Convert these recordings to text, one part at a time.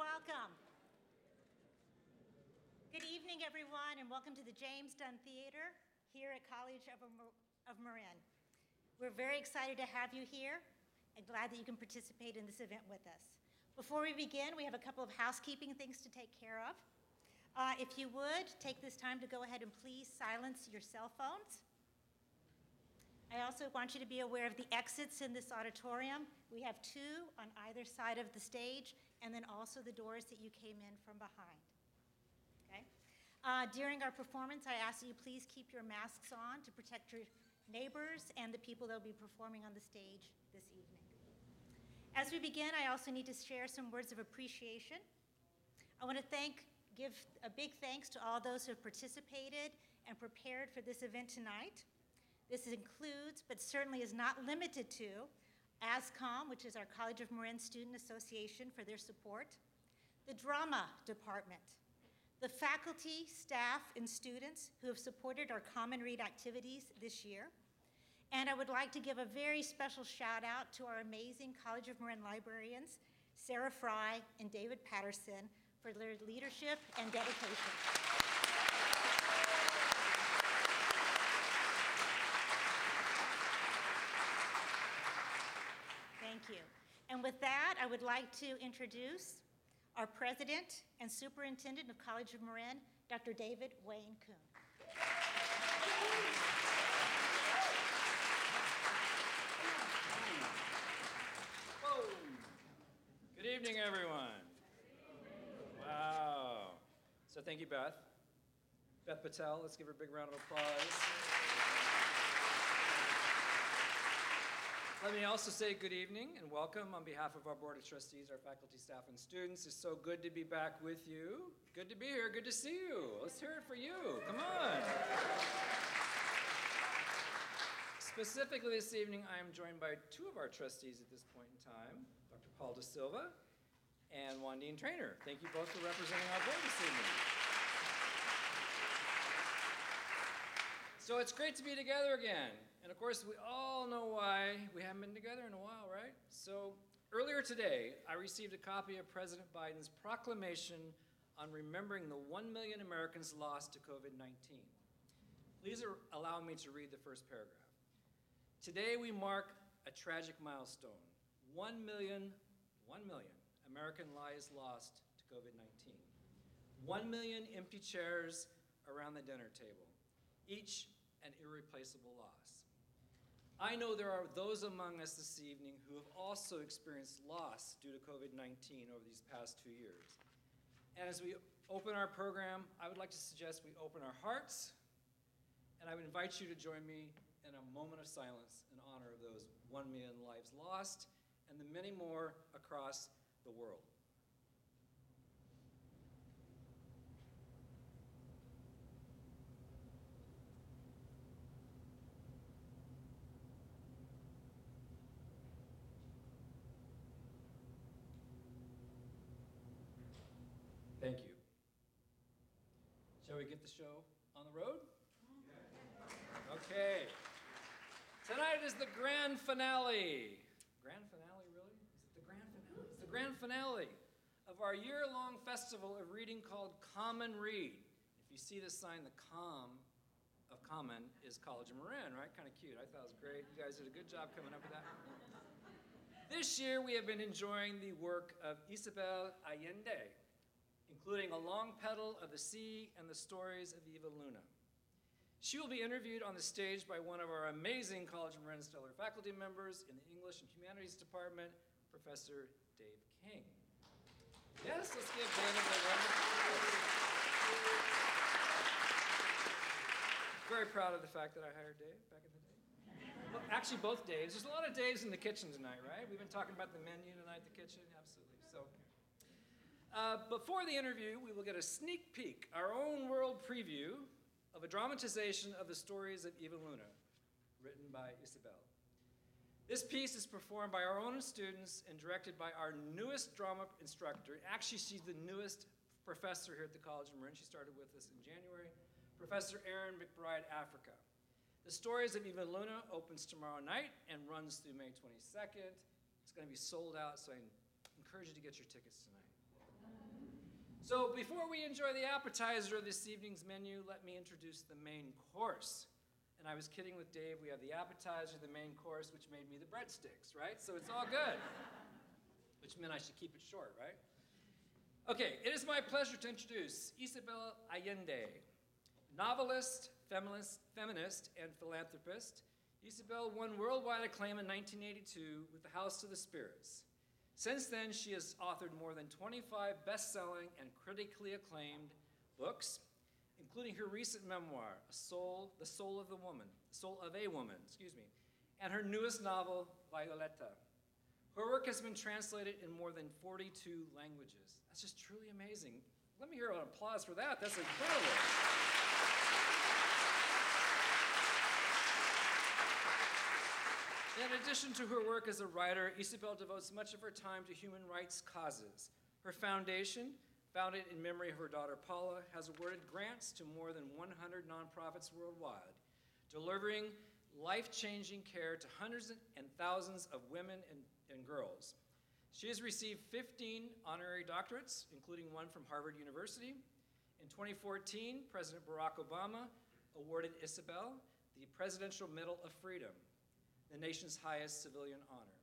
welcome. Good evening, everyone, and welcome to the James Dunn Theatre here at College of Marin. We're very excited to have you here and glad that you can participate in this event with us. Before we begin, we have a couple of housekeeping things to take care of. If you would, take this time to go ahead and please silence your cell phones. I also want you to be aware of the exits in this auditorium. We have 2 on either side of the stage, and then also the doors that you came in from behind. Okay? During our performance, I ask that you please keep your masks on to protect your neighbors and the people that will be performing on the stage this evening. As we begin, I also need to share some words of appreciation. I want to give a big thanks to all those who have participated and prepared for this event tonight. This includes, but certainly is not limited to, ASCOM, which is our College of Marin Student Association, for their support, the drama department, the faculty, staff, and students who have supported our Common Read activities this year. And I would like to give a very special shout out to our amazing College of Marin librarians, Sarah Fry and David Patterson, for their leadership and dedication. Thank you. And with that, I would like to introduce our president and superintendent of College of Marin, Dr. David Wayne Kuhn. Whoa. Good evening, everyone. Wow. So thank you, Beth. Beth Patel, let's give her a big round of applause. Let me also say good evening and welcome on behalf of our Board of Trustees, our faculty, staff, and students. It's so good to be back with you. Good to be here, good to see you. Let's hear it for you, come on. Specifically this evening, I am joined by 2 of our trustees at this point in time, Dr. Paul Da Silva and Wandine Traynor. Thank you both for representing our board this evening. So it's great to be together again. And of course, we all know why we haven't been together in a while, right? So earlier today, I received a copy of President Biden's proclamation on remembering the 1 million Americans lost to COVID-19. Please allow me to read the first paragraph. Today we mark a tragic milestone. 1 million American lives lost to COVID-19. 1 million empty chairs around the dinner table, each an irreplaceable loss. I know there are those among us this evening who have also experienced loss due to COVID-19 over these past 2 years. And as we open our program, I would like to suggest we open our hearts, and I would invite you to join me in a moment of silence in honor of those 1 million lives lost and the many more across the world. Thank you. Shall we get the show on the road? Okay. Tonight is the grand finale. Grand finale, really? Is it the grand finale? It's the grand finale of our year-long festival of reading called Common Read. If you see this sign, the com of Common is College of Marin, right? Kind of cute. I thought it was great. You guys did a good job coming up with that. This year, we have been enjoying the work of Isabel Allende, including A Long Petal of the Sea and the Stories of Eva Luna. She will be interviewed on the stage by one of our amazing College of Marin stellar faculty members in the English and Humanities Department, Professor Dave King. Yes, let's give Dave a round of applause. Very proud of the fact that I hired Dave back in the day. Well, actually, both Daves. There's a lot of Daves in the kitchen tonight, right? We've been talking about the menu tonight, the kitchen, absolutely. So. Before the interview, we will get a sneak peek, our own world preview of a dramatization of the Stories of Eva Luna, written by Isabel. This piece is performed by our own students and directed by our newest drama instructor. Actually, she's the newest professor here at the College of Marin. She started with us in January, Professor Erin McBride, Africa. The Stories of Eva Luna opens tomorrow night and runs through May 22nd. It's going to be sold out, so I encourage you to get your tickets tonight. So before we enjoy the appetizer of this evening's menu, let me introduce the main course. And I was kidding with Dave, we have the appetizer, the main course, which made me the breadsticks, right? So it's all good. Which meant I should keep it short, right? Okay, it is my pleasure to introduce Isabel Allende, novelist, feminist, and philanthropist. Isabel won worldwide acclaim in 1982 with The House of the Spirits. Since then, she has authored more than 25 best-selling and critically acclaimed books, including her recent memoir, The Soul of a Woman, and her newest novel, Violeta. Her work has been translated in more than 42 languages. That's just truly amazing. Let me hear an applause for that. That's incredible. In addition to her work as a writer, Isabel devotes much of her time to human rights causes. Her foundation, founded in memory of her daughter Paula, has awarded grants to more than 100 nonprofits worldwide, delivering life-changing care to hundreds and thousands of women and girls. She has received 15 honorary doctorates, including one from Harvard University. In 2014, President Barack Obama awarded Isabel the Presidential Medal of Freedom, the nation's highest civilian honor.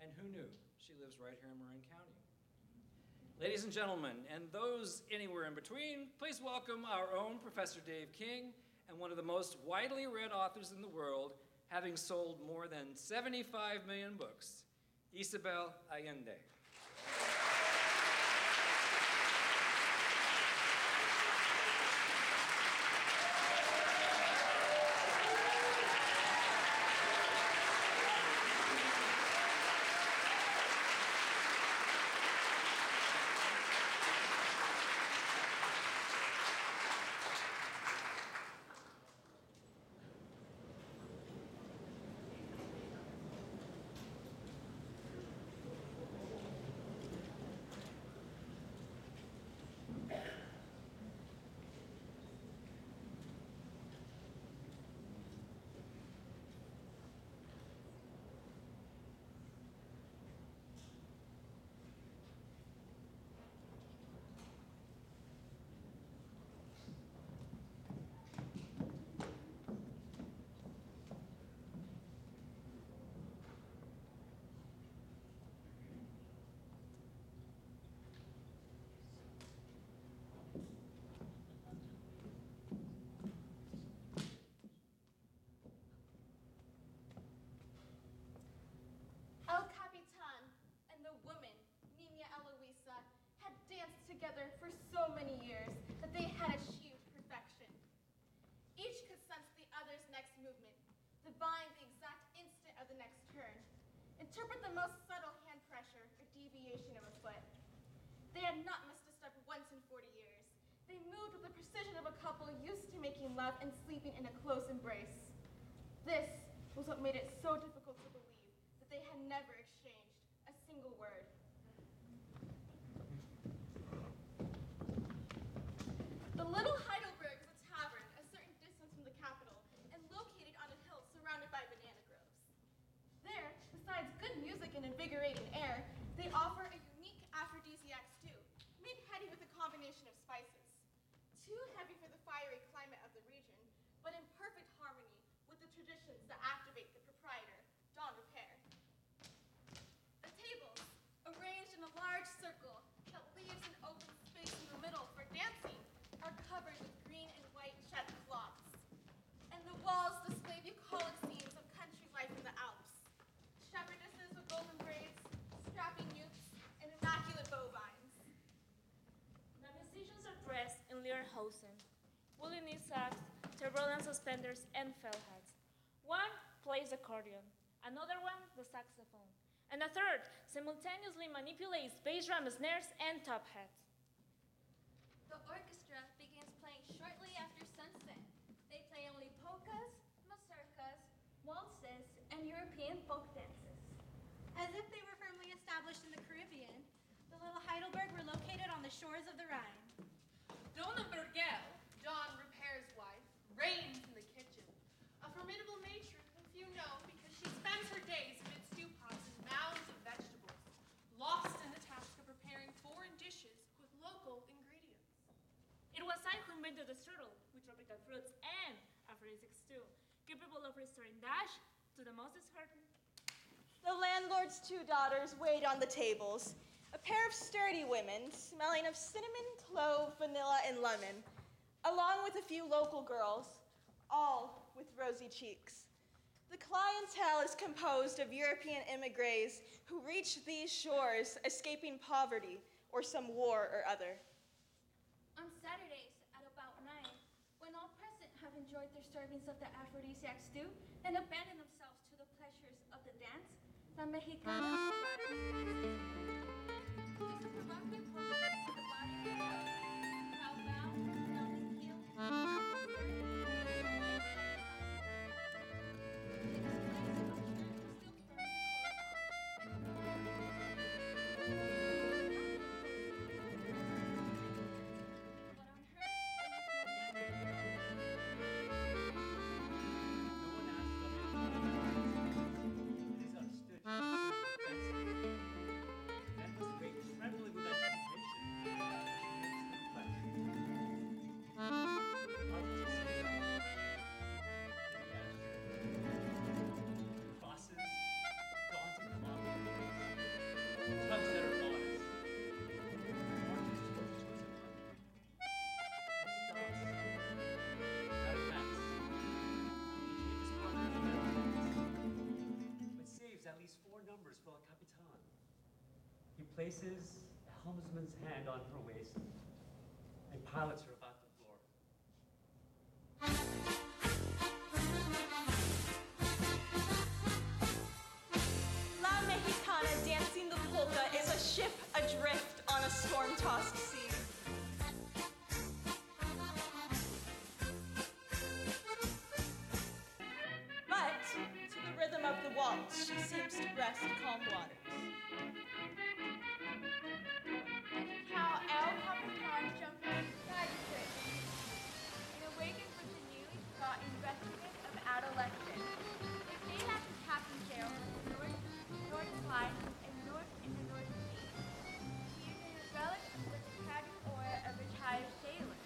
And who knew? She lives right here in Marin County. Ladies and gentlemen, and those anywhere in between, please welcome our own Professor Dave King, and one of the most widely read authors in the world, having sold more than 75 million books, Isabel Allende. Together for so many years that they had achieved perfection. Each could sense the other's next movement, divine the exact instant of the next turn, interpret the most subtle hand pressure or deviation of a foot. They had not missed a step once in 40 years. They moved with the precision of a couple used to making love and sleeping in a close embrace. This was what made it so difficult to believe that they had never exchanged a single word. The Little Heidelberg is a tavern a certain distance from the capital and located on a hill surrounded by banana groves. There, besides good music and invigorating air, they offer a unique aphrodisiac stew, made heady with a combination of spices. Too heavy for the fiery climate of the region, but in perfect harmony with the traditions that activate the proprietor, Don Repair. The tables, arranged in a large circle that leaves an open space in the middle for dancing, are covered with green and white check cloths. And the walls display bucolic scenes of country life in the Alps. Shepherdesses with golden braids, strapping youths, and immaculate bovines. The musicians are dressed in lederhosen, woolly knee socks, Tyrolean suspenders, and felt hats. One plays accordion, another one the saxophone, and a third simultaneously manipulates bass drum snares and top hats. The orchestra begins playing shortly after sunset. They play only polkas, mazurkas, waltzes, and European folk dances. As if they were firmly established in the Caribbean, the Little Heidelberg were located on the shores of the Rhine. Donna Bergel, Don Repair's wife, reigns in the kitchen. A formidable matron whom few know because she spends her days amid stew pots and mounds of vegetables, lost in the task of preparing foreign dishes capable of restoring Dash to the most disheartened. The landlord's two daughters wait on the tables, a pair of sturdy women smelling of cinnamon, clove, vanilla, and lemon, along with a few local girls, all with rosy cheeks. The clientele is composed of European immigrants who reached these shores escaping poverty or some war or other. On Saturdays at about 9, when all present have enjoyed their servings of the aphrodisiac stew and abandoned themselves to the pleasures of the dance, La Mexicana just a provocative movement of the body and the heart, proud bow, melting heel, He places a helmsman's hand on her waist and pilots her about the floor. La Mexicana dancing the polka is a ship adrift on a storm-tossed sea. But to the rhythm of the waltz, she seems to breast calm waters. how El Capitan jumped from side to side and awakened with the newly forgotten restlessness of adolescence. They stayed at the captain's jail on the North Clyde and North in the North Sea. He is a relic with the tragic aura of a retired sailor.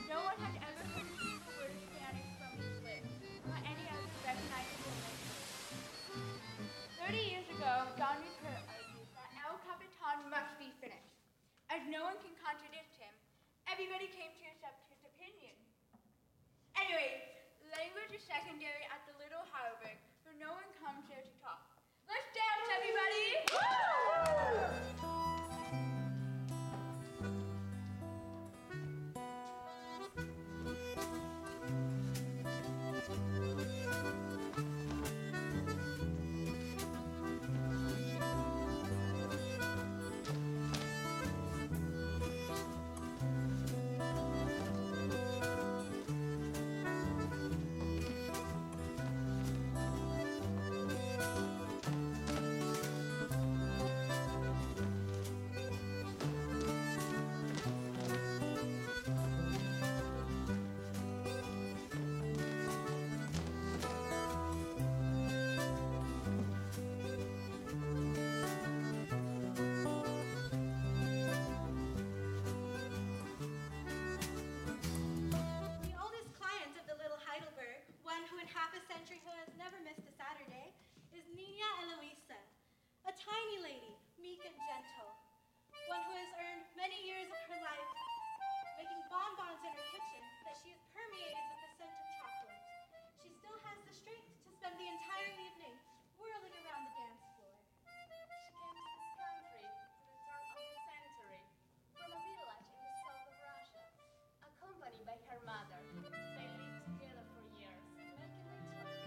No one had ever heard a single word of Spanish from his lips, nor any other recognizable language. 30 years ago, Don Rupert argued that El Capitan must be finished. As no one can contradict him, everybody came to accept his opinion. Anyway, language is secondary at the Little Harvard, for no one comes here to talk. Let's dance, everybody! The oldest client of the Little Heidelberg, one who in half a century who has never missed a Saturday, is Niña Eloisa, a tiny lady, meek and gentle, one who has earned many years of her life making bonbons in her kitchen that she has permeated with the scent of chocolate. She still has the strength to spend the entire evening whirling around the dance floor. She came to this country to the turn of the century from a village in the south of Russia, accompanied by her mother. They lived together for years, making it tough.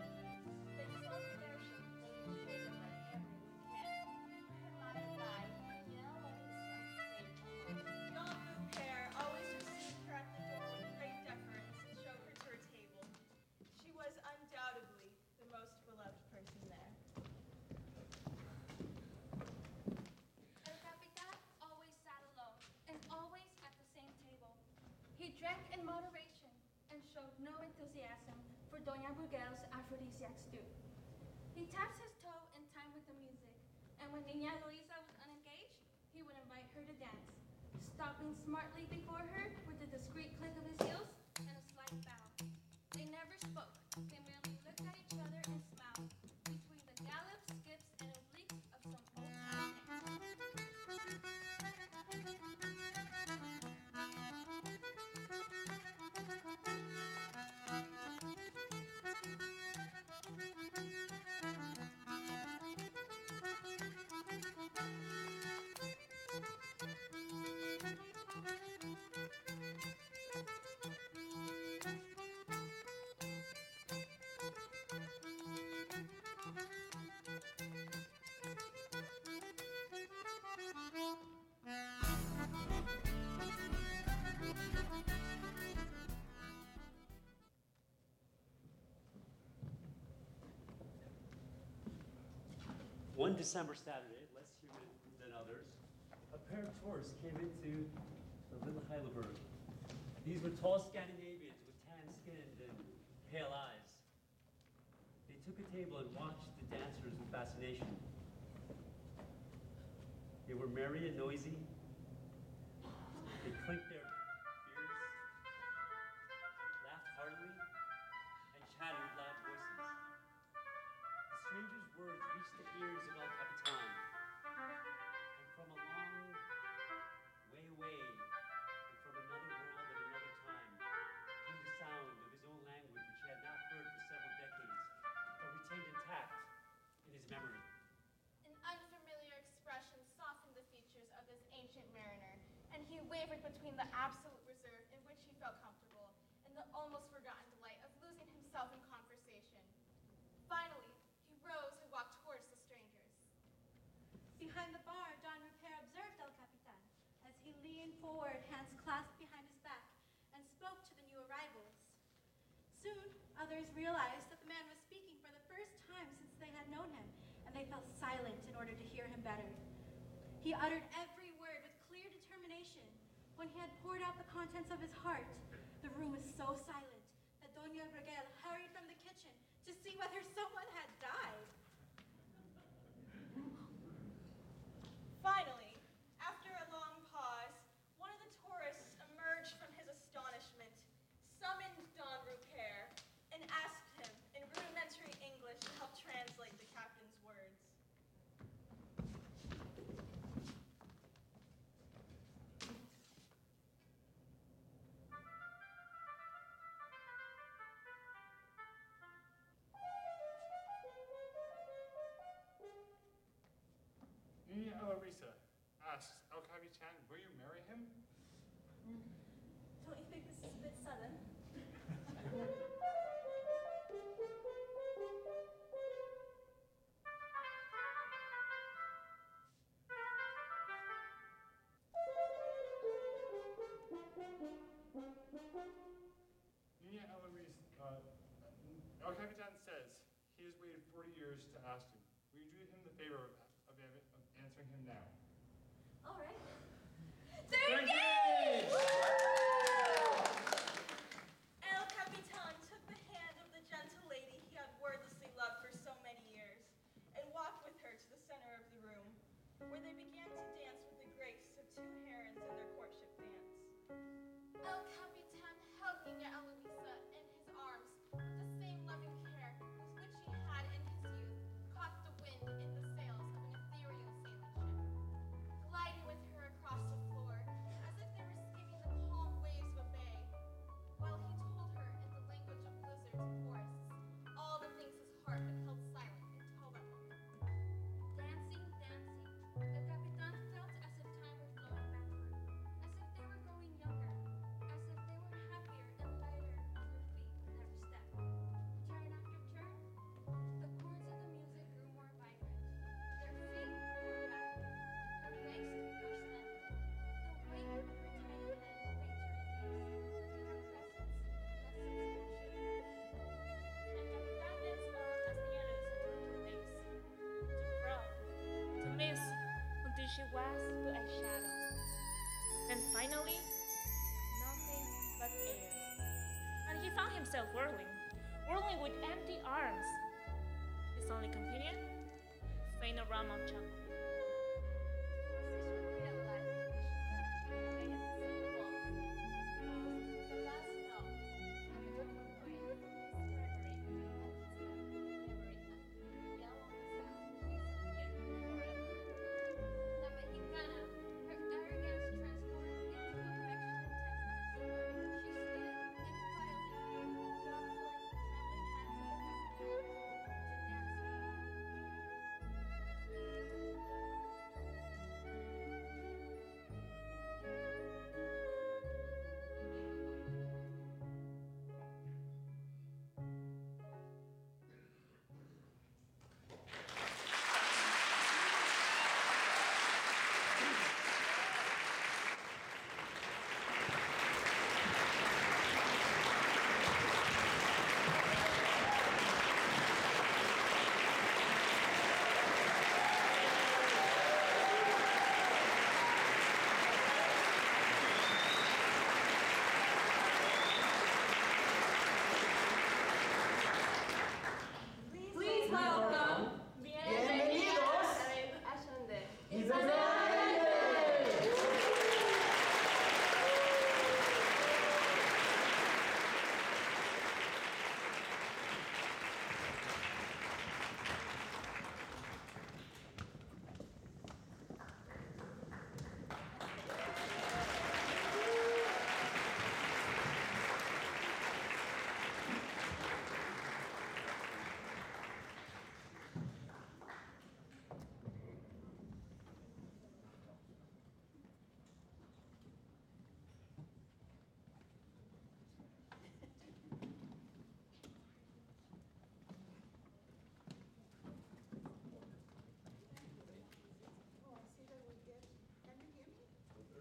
They sold their champagne together every weekend. Her mother died, and Eloisa stayed home. Don Rupert always received her at the door with great deference and showed her to her table. She was undoubtedly the most beloved person there. El Capitan always sat alone, and always at the same table. He drank in moderation, and showed no enthusiasm for Doña Brugel's aphrodisiac stew. He taps his toe in time with the music, and when Niña Luisa was unengaged, he would invite her to dance, stopping smartly before her with a discreet click of his heels and a slight bow. They never spoke. They merely looked looked at each other and smiled between the gallops, skips, and obliques of some old-time dance. One December Saturday, less humid than others, a pair of tourists came into the little Heidelberg. These were tall Scandinavians with tan skin and pale eyes. They took a table and watched the dancers with fascination. They were merry and noisy. They clinked their beards, laughed heartily, and chattered with loud voices. The stranger's words reached the ears of El Capitan, and from a long way away, and from another world and another time, came the sound of his own language, which he had not heard for several decades, but retained intact in his memory. An unfamiliar expression softened the features of this ancient mariner, and he wavered between the absolute reserve in which he felt comfortable and the almost forgotten delight of losing himself in conversation. Finally, he rose and walked towards the strangers. Behind the bar, Don Repair observed El Capitan as he leaned forward, hands clasped behind his back, and spoke to the new arrivals. Soon, others realized that the man was speaking for the first time since they had known him, and they fell silent in order to hear him better. He uttered every word with clear determination. When he had poured out the contents of his heart, the room was so silent that Doña Reguel hurried from the kitchen to see whether someone had died. Finally, after a long pause, one of the tourists emerged from his astonishment, summoned Don Repair, and asked him in rudimentary English to help translate the captain's words. Nina Eloisa asks El Capitan, will you marry him? Don't you think this is a bit sudden? Nina Eloisa, El Capitan says he has waited 40 years to ask you. Will you do him the favor of answering him now? All right. They're engaged! El Capitan took the hand of the gentle lady he had wordlessly loved for so many years and walked with her to the center of the room, where they began to dance with the grace of two herons in their courtship dance. El Capitan held Nina Eloisa in his arms with the same loving care with which he had in his youth caught the wind in the sails of an ethereal sailing ship, gliding with her across the floor as if they were skimming the calm waves of a bay, while he told her in the language of blizzards and forests all the things his heart had held silent until that moment. Dancing, dancing, the Capitan felt as if time were flowing backward, as if they were growing younger, as if they were happier and lighter on their feet with every step. Turn after turn, the chords of the music grew more vibrant. Their feet more rapid, her waist more slender. The weight of her tiny head made to release, in her presence, less substantial. El Capitan then smiled as Nina Luisa turned her face, to crawl, to miss, until she was but a shadow. Then finally, nothing but air. And he found himself whirling with empty arms. His only companion, faint aroma of chocolate. The last note, Capitan Marin, his reverie, and his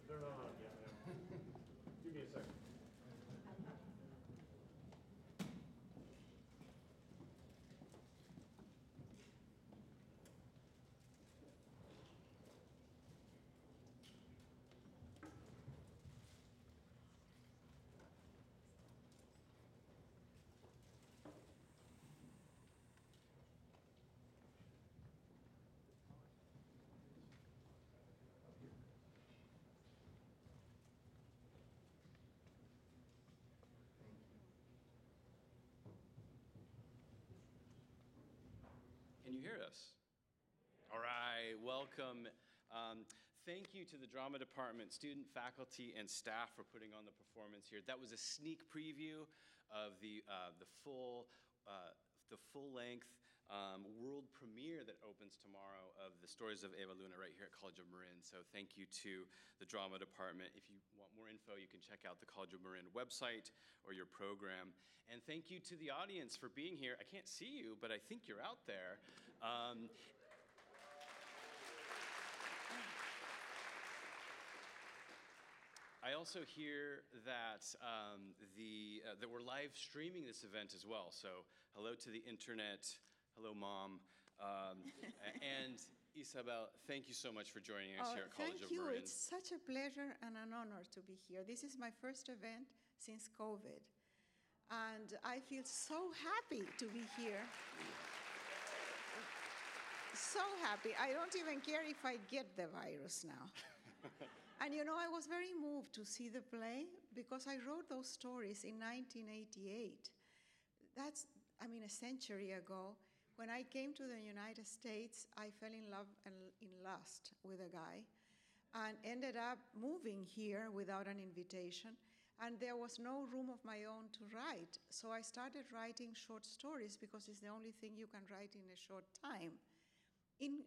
They're not on yet, ma'am. Give me a second. Can you hear us? All right, welcome. Thank you to the drama department, student, faculty, and staff for putting on the performance here. That was a sneak preview of the full-length world premiere that opens tomorrow of the Stories of Eva Luna right here at College of Marin. So thank you to the drama department. If you want more info, you can check out the College of Marin website or your program. And thank you to the audience for being here. I can't see you, but I think you're out there. I also hear that that we're live streaming this event as well. So hello to the internet. Hello, Mom. And Isabel, thank you so much for joining us here at College of Marin. Thank you. It's such a pleasure and an honor to be here. This is my first event since COVID. And I feel so happy to be here. So happy. I don't even care if I get the virus now. And you know, I was very moved to see the play because I wrote those stories in 1988. That's, a century ago. When I came to the United States, I fell in love and in lust with a guy and ended up moving here without an invitation. And there was no room of my own to write. So I started writing short stories because it's the only thing you can write in a short time. In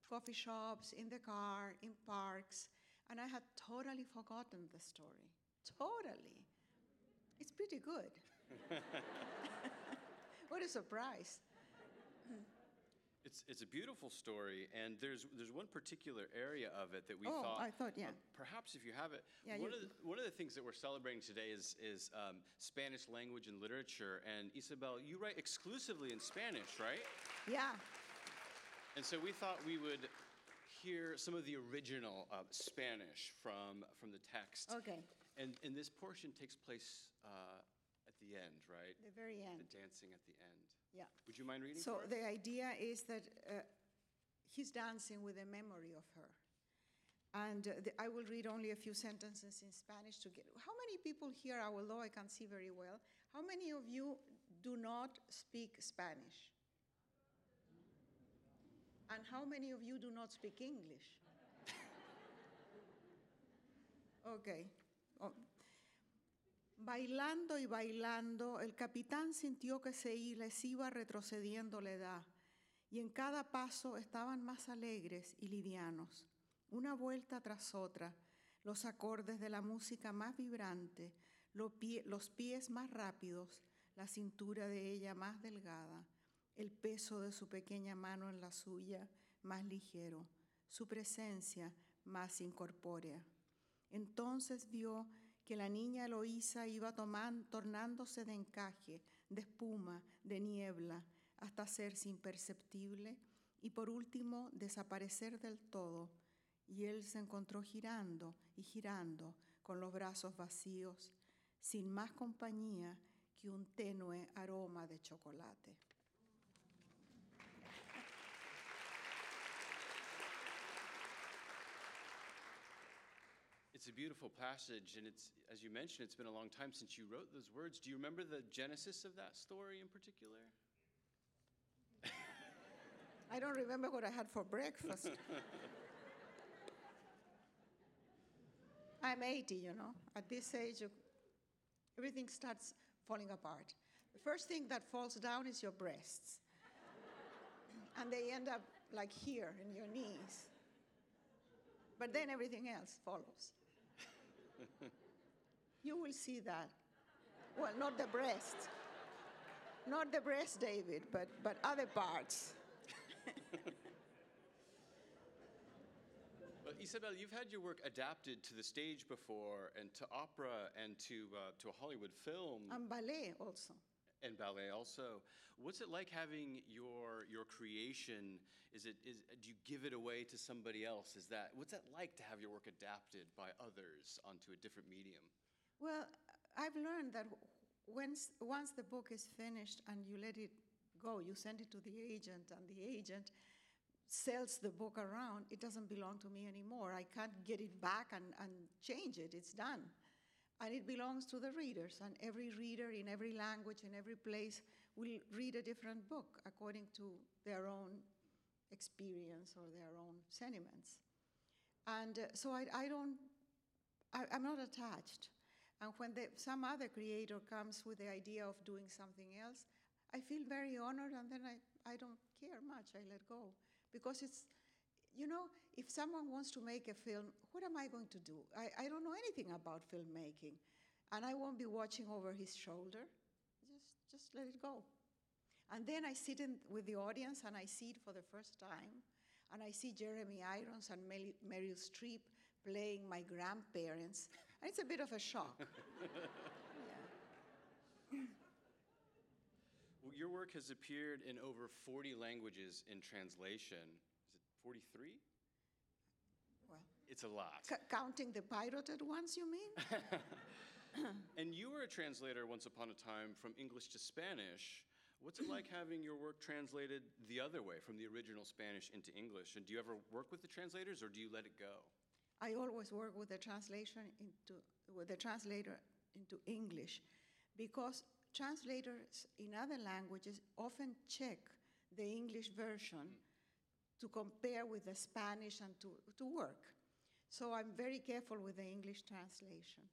coffee shops, in the car, in parks. And I had totally forgotten the story. Totally. It's pretty good. What a surprise. It's a beautiful story, and there's one particular area of it that we thought, yeah. Perhaps if you have it. Yeah, one of the things that we're celebrating today is Spanish language and literature. And Isabel, you write exclusively in Spanish, right? Yeah. And so we thought we would hear some of the original Spanish from the text. Okay. And this portion takes place at the end, right? The very end. The dancing at the end. Yeah. Would you mind reading So for us? the idea is that he's dancing with a memory of her. And I will read only a few sentences in Spanish to get. How many people here, although I can't see very well, how many of you do not speak Spanish? And how many of you do not speak English? Okay. Oh. Bailando y bailando, el capitán sintió que les iba retrocediendo la edad, y en cada paso estaban más alegres y livianos, una vuelta tras otra, los acordes de la música más vibrante, los pies más rápidos, la cintura de ella más delgada, el peso de su pequeña mano en la suya más ligero, su presencia más incorpórea. Entonces vio que la niña Eloísa iba tornándose de encaje, de espuma, de niebla, hasta hacerse imperceptible y por último desaparecer del todo. Y él se encontró girando y girando con los brazos vacíos, sin más compañía que un tenue aroma de chocolate. It's a beautiful passage, and it's, as you mentioned, it's been a long time since you wrote those words. Do you remember the genesis of that story in particular? I don't remember what I had for breakfast. I'm 80, you know. At this age, everything starts falling apart. The first thing that falls down is your breasts. And they end up like here in your knees. But then everything else follows. You will see that. Well, not the breast. Not the breast, David, but other parts. Well, Isabel, you've had your work adapted to the stage before, and to opera, and to a Hollywood film. And ballet also. And ballet also. What's it like having your creation? Do you give it away to somebody else? What's that like to have your work adapted by others onto a different medium? Well, I've learned that once the book is finished and you let it go, you send it to the agent, and the agent sells the book around, it doesn't belong to me anymore. I can't get it back and change it. It's done. And it belongs to the readers, and every reader in every language, in every place, will read a different book according to their own experience or their own sentiments. And so I'm not attached. And when some other creator comes with the idea of doing something else, I feel very honored, and then I don't care much. I let go. Because it's, you know, if someone wants to make a film, what am I going to do? I don't know anything about filmmaking, and I won't be watching over his shoulder. Just let it go. And then I sit with the audience, and I see it for the first time, and I see Jeremy Irons and Meryl Streep playing my grandparents, and it's a bit of a shock. Yeah. Well, your work has appeared in over 40 languages in translation. Is it 43? Well, it's a lot. Counting the pirated ones, you mean? And you were a translator once upon a time from English to Spanish. What's it like having your work translated the other way, from the original Spanish into English? And do you ever work with the translators, or do you let it go? I always work with the translator into English, because translators in other languages often check the English version to compare with the Spanish and to work. So I'm very careful with the English translation.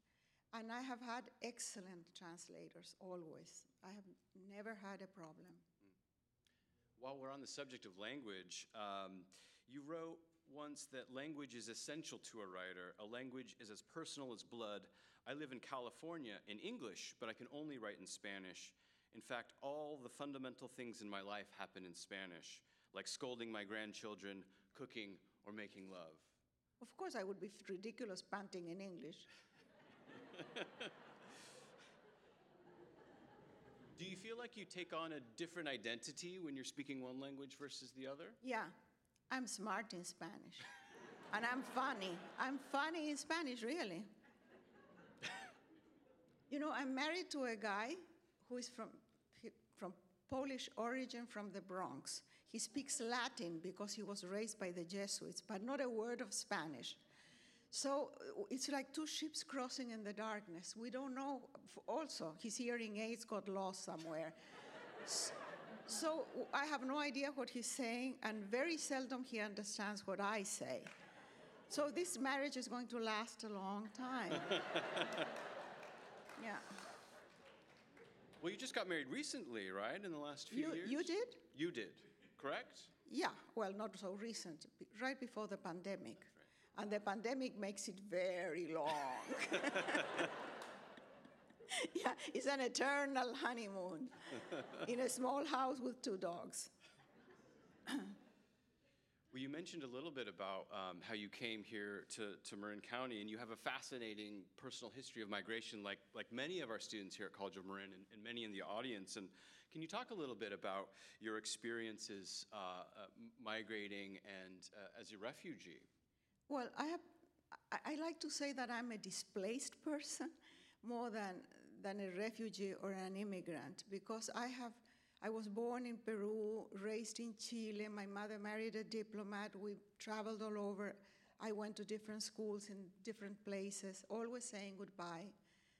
And I have had excellent translators, always. I have never had a problem. While we're on the subject of language, you wrote once that language is essential to a writer. A language is as personal as blood. I live in California in English, but I can only write in Spanish. In fact, all the fundamental things in my life happen in Spanish, like scolding my grandchildren, cooking, or making love. Of course, I would be ridiculous panting in English. Do you feel like you take on a different identity when you're speaking one language versus the other? Yeah, I'm smart in Spanish. And I'm funny. I'm funny in Spanish, really. You know, I'm married to a guy who is from Polish origin, from the Bronx. He speaks Latin because he was raised by the Jesuits, but not a word of Spanish. So it's like two ships crossing in the darkness. We don't know. Also, his hearing aids got lost somewhere. So I have no idea what he's saying, and very seldom he understands what I say. So this marriage is going to last a long time. Yeah. Well, you just got married recently, right? In the last few years? You did? You did, correct? Yeah, well, not so recent, right before the pandemic. And the pandemic makes it very long. Yeah, it's an eternal honeymoon in a small house with 2 dogs. Well, you mentioned a little bit about how you came here to Marin County, and you have a fascinating personal history of migration, like many of our students here at College of Marin and many in the audience. And can you talk a little bit about your experiences migrating and as a refugee? Well, I like to say that I'm a displaced person more than a refugee or an immigrant, because I was born in Peru, raised in Chile. My mother married a diplomat. We traveled all over. I went to different schools in different places, always saying goodbye.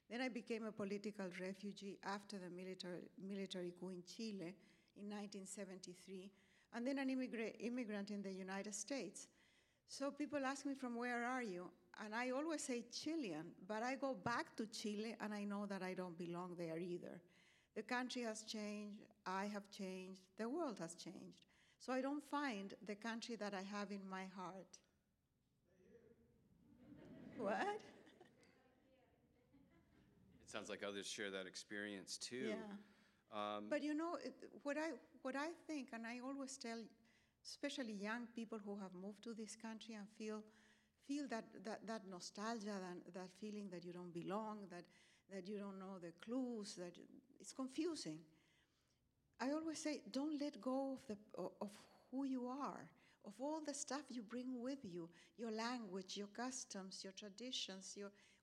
Then I became a political refugee after the military coup in Chile in 1973, and then an immigrant in the United States. So people ask me, from where are you? And I always say Chilean, but I go back to Chile and I know that I don't belong there either. The country has changed, I have changed, the world has changed. So I don't find the country that I have in my heart. What? It sounds like others share that experience too. Yeah. But you know, what I think, and I always tell, especially young people who have moved to this country and feel that nostalgia, that feeling that you don't belong, that you don't know the clues, that it's confusing. I always say, don't let go of who you are, of all the stuff you bring with you, your language, your customs, your traditions,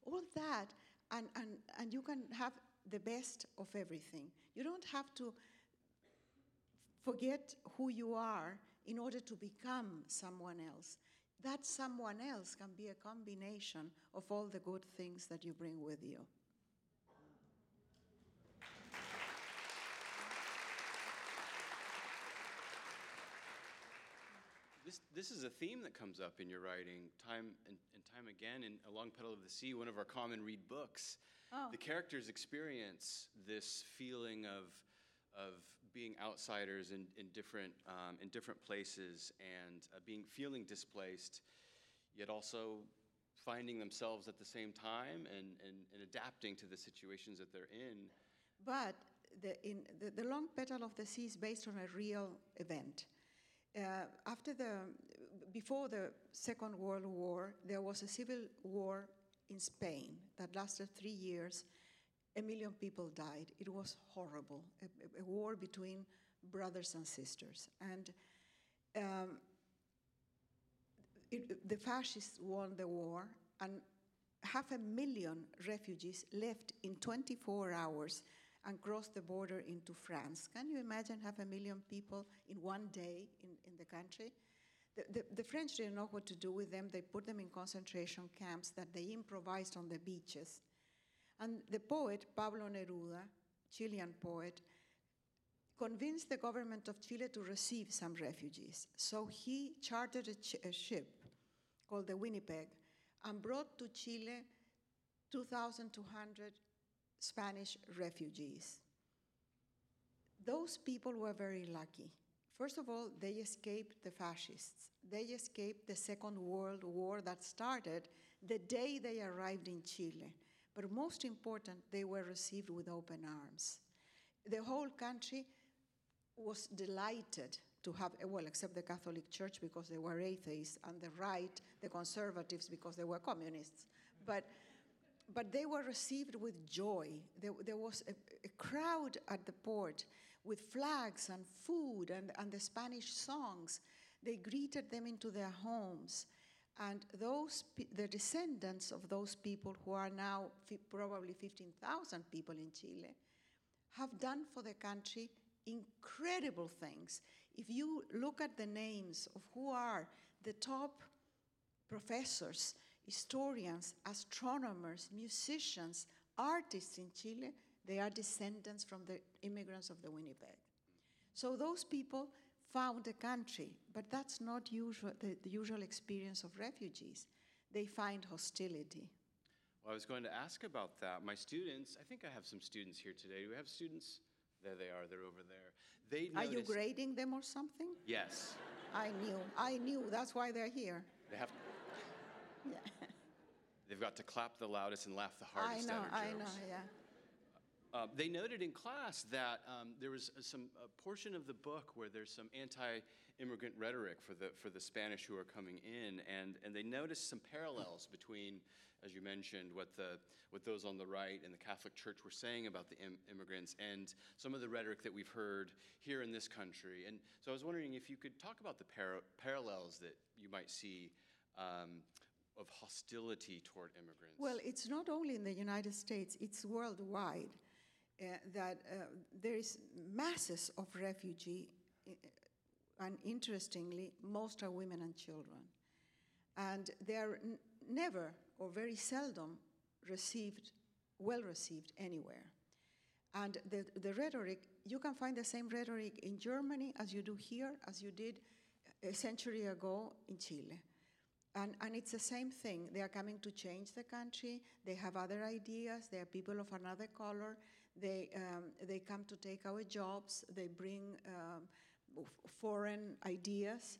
all that, and you can have the best of everything. You don't have to forget who you are in order to become someone else. That someone else can be a combination of all the good things that you bring with you. This is a theme that comes up in your writing time and time again. In A Long Petal of the Sea, one of our common read books, the characters experience this feeling of being outsiders in different places and feeling displaced, yet also finding themselves at the same time and adapting to the situations that they're in. But the Long Petal of the Sea is based on a real event. Before the Second World War, there was a civil war in Spain that lasted 3 years. 1 million people died. It was horrible, a war between brothers and sisters. And the fascists won the war, and 500,000 refugees left in 24 hours and crossed the border into France. Can you imagine 500,000 people in one day in the country? The French didn't know what to do with them. They put them in concentration camps that they improvised on the beaches. And the poet, Pablo Neruda, Chilean poet, convinced the government of Chile to receive some refugees. So he chartered a ship called the Winnipeg and brought to Chile 2,200 Spanish refugees. Those people were very lucky. First of all, they escaped the fascists. They escaped the Second World War that started the day they arrived in Chile. But most important, they were received with open arms. The whole country was delighted to have, well, except the Catholic Church because they were atheists, and the right, the conservatives, because they were communists. But they were received with joy. There was a crowd at the port with flags and food and the Spanish songs. They greeted them into their homes. And the descendants of those people, who are now probably 15,000 people in Chile, have done for the country incredible things. If you look at the names of who are the top professors, historians, astronomers, musicians, artists in Chile, they are descendants from the immigrants of the Winnipeg. So those people found a country, but that's not the usual experience of refugees. They find hostility. Well, I was going to ask about that. My students, I think I have some students here today. Do we have students? There they are, they're over there. Are you grading them or something? Yes. I knew, that's why they're here. They have. Yeah. They've got to clap the loudest and laugh the hardest at our jokes. I know, yeah. They noted in class that there was a portion of the book where there's some anti-immigrant rhetoric for the Spanish who are coming in, and they noticed some parallels between, as you mentioned, what those on the right and the Catholic Church were saying about the immigrants and some of the rhetoric that we've heard here in this country. And so I was wondering if you could talk about the parallels that you might see of hostility toward immigrants. Well, it's not only in the United States, it's worldwide. That there is masses of refugees, and interestingly, most are women and children. and they are never or very seldom well received anywhere. And the rhetoric, you can find the same rhetoric in Germany as you do here, as you did a century ago in Chile. And it's the same thing. They are coming to change the country. They have other ideas. They are people of another color. They come to take our jobs. They bring foreign ideas.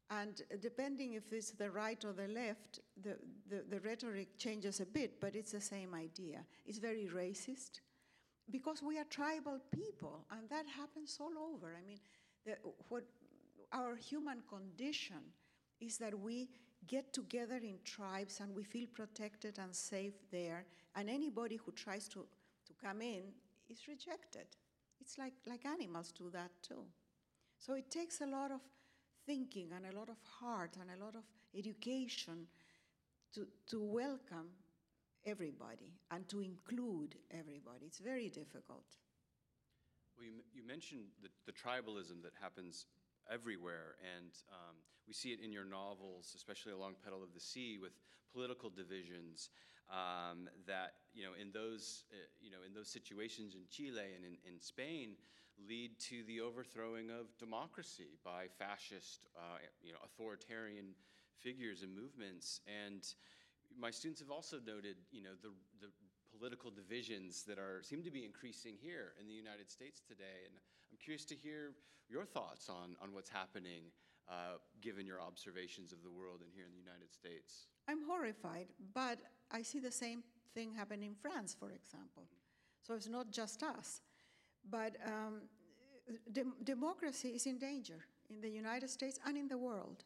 And depending if it's the right or the left, the rhetoric changes a bit, but it's the same idea. It's very racist because we are tribal people, and that happens all over. I mean, what our human condition is that we get together in tribes and we feel protected and safe there, and anybody who tries to come in is rejected. It's like animals do that too. So it takes a lot of thinking and a lot of heart and a lot of education to welcome everybody and to include everybody. It's very difficult. Well, you mentioned the tribalism that happens everywhere, and we see it in your novels, especially Long Petal of the Sea, with political divisions that, in those situations in Chile and in Spain, lead to the overthrowing of democracy by fascist, authoritarian figures and movements. And my students have also noted, the political divisions that seem to be increasing here in the United States today. And I'm curious to hear your thoughts on what's happening, given your observations of the world and here in the United States. I'm horrified, but I see the same thing happen in France, for example. So it's not just us. But democracy is in danger in the United States and in the world.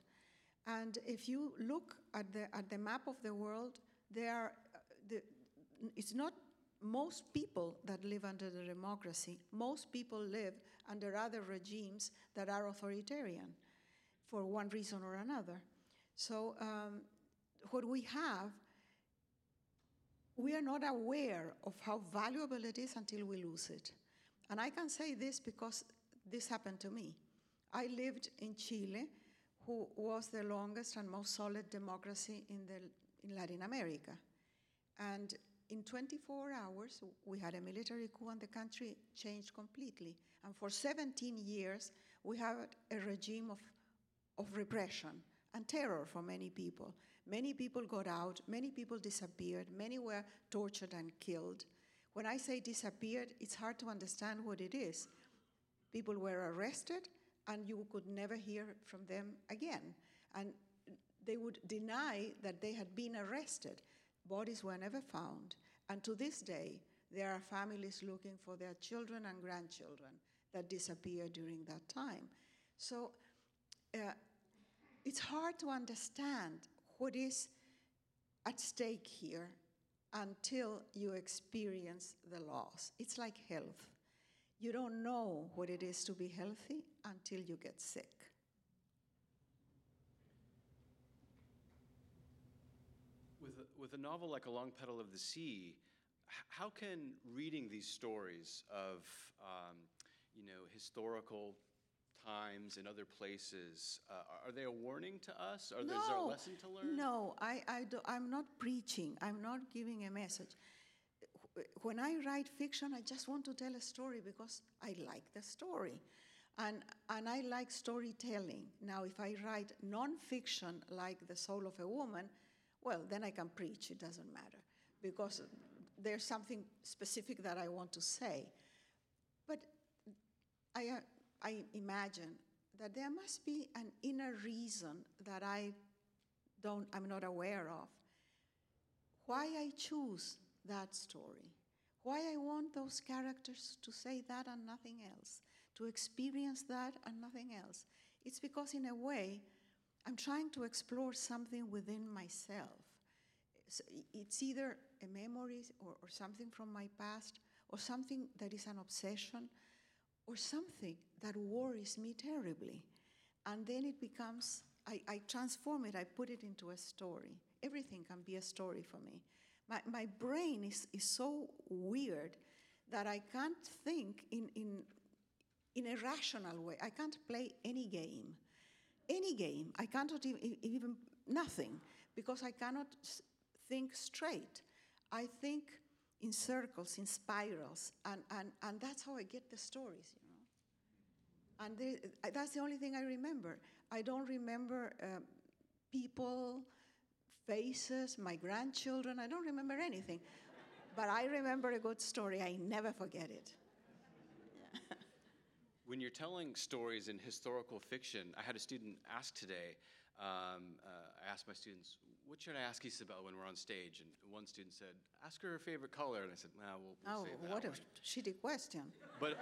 And if you look at the map of the world, it's not most people that live under the democracy. Most people live under other regimes that are authoritarian for one reason or another. So what we have, we are not aware of how valuable it is until we lose it. And I can say this because this happened to me. I lived in Chile, who was the longest and most solid democracy in Latin America. And in 24 hours, we had a military coup and the country changed completely. And for 17 years, we had a regime of repression and terror for many people. Many people got out, many people disappeared, many were tortured and killed. When I say disappeared, it's hard to understand what it is. People were arrested, and you could never hear from them again. And they would deny that they had been arrested. Bodies were never found. And to this day, there are families looking for their children and grandchildren that disappeared during that time. So it's hard to understand what is at stake here until you experience the loss. It's like health. You don't know what it is to be healthy until you get sick. With a novel like A Long Petal of the Sea, how can reading these stories of historical times and other places, are they a warning to us? Is there a lesson to learn? No, I'm not preaching. I'm not giving a message. When I write fiction, I just want to tell a story because I like the story. And I like storytelling. Now, if I write nonfiction like The Soul of a Woman, well, then I can preach. It doesn't matter because there's something specific that I want to say. But I imagine that there must be an inner reason that I'm not aware of, why I choose that story, why I want those characters to say that and nothing else, to experience that and nothing else. It's because, in a way, I'm trying to explore something within myself. It's either a memory or something from my past, or something that is an obsession, or something that worries me terribly. And then it becomes, I transform it, I put it into a story. Everything can be a story for me. My brain is so weird that I can't think in a rational way. I can't play any game. I can't even, nothing. because I cannot think straight. I think in circles, in spirals, and that's how I get the stories, you know. And that's the only thing I remember. I don't remember people, faces, my grandchildren. I don't remember anything. But I remember a good story. I never forget it. Yeah. When you're telling stories in historical fiction, I had a student ask today, I asked my students, what should I ask Isabel when we're on stage? And one student said, ask her favorite color. And I said, well, we'll save that what one. a shitty question. But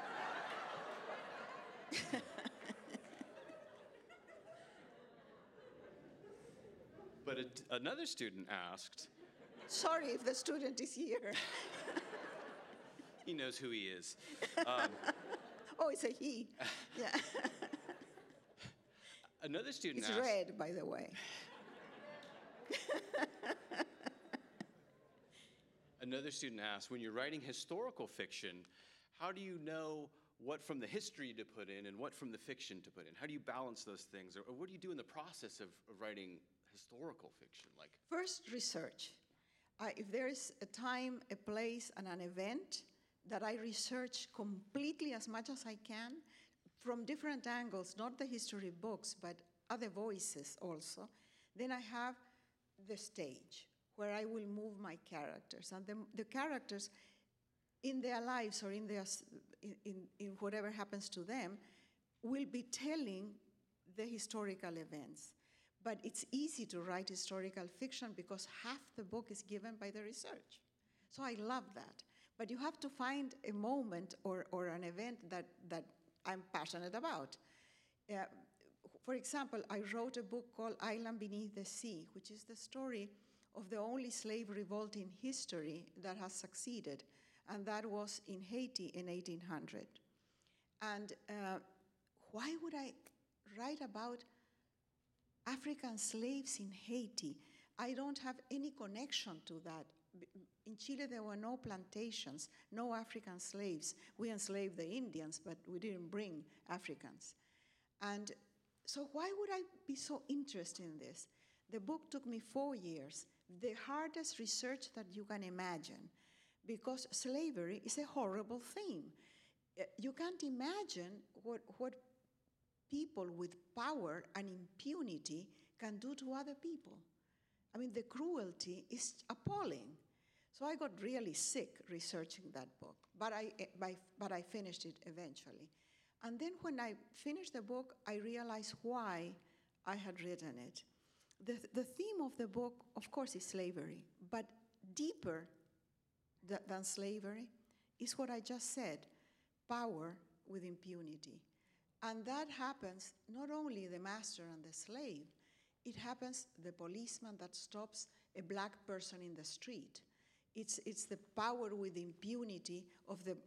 but another student asked. Sorry if the student is here. He knows who he is. Oh, it's a he. Yeah. Another student It's asked. red, by the way. Another student asked, when you're writing historical fiction, how do you know what from the history to put in and what from the fiction to put in? How do you balance those things? Or what do you do in the process of writing historical fiction? Like, First, research. If there is a time, a place, and an event that I research completely as much as I can from different angles, not the history books, but other voices also, then I have the stage where I will move my characters. And the characters in their lives or in whatever happens to them will be telling the historical events. But it's easy to write historical fiction because half the book is given by the research. So I love that. But you have to find a moment or an event that I'm passionate about. For example, I wrote a book called Island Beneath the Sea, which is the story of the only slave revolt in history that has succeeded, and that was in Haiti in 1800. And why would I write about African slaves in Haiti? I don't have any connection to that. In Chile, there were no plantations, no African slaves. We enslaved the Indians, but we didn't bring Africans. And so why would I be so interested in this? The book took me 4 years, the hardest research that you can imagine, because slavery is a horrible thing. You can't imagine what people with power and impunity can do to other people. I mean, the cruelty is appalling. So I got really sick researching that book, but I finished it eventually. And then when I finished the book, I realized why I had written it. The theme of the book, of course, is slavery, but deeper than slavery is what I just said, power with impunity. And that happens not only the master and the slave, it happens the policeman that stops a black person in the street. It's the power with impunity of the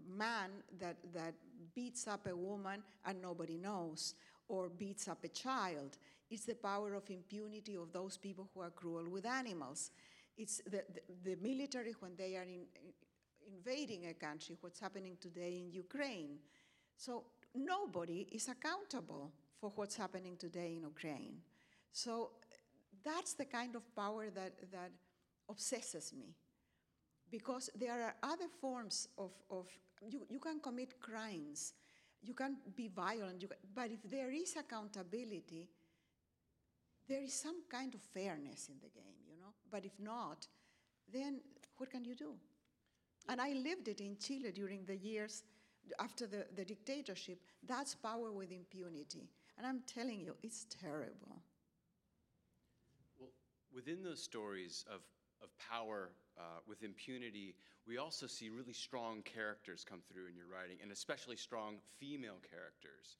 man that beats up a woman and nobody knows, or beats up a child. It's the power of impunity of those people who are cruel with animals. It's the military when they are invading a country, what's happening today in Ukraine. So nobody is accountable for what's happening today in Ukraine. So that's the kind of power that obsesses me. Because there are other forms of you can commit crimes, you can be violent, but if there is accountability, there is some kind of fairness in the game, you know? But if not, then what can you do? And I lived it in Chile during the years after the dictatorship. That's power with impunity. And I'm telling you, it's terrible. well, within those stories of power with impunity, we also see really strong characters come through in your writing, and especially strong female characters.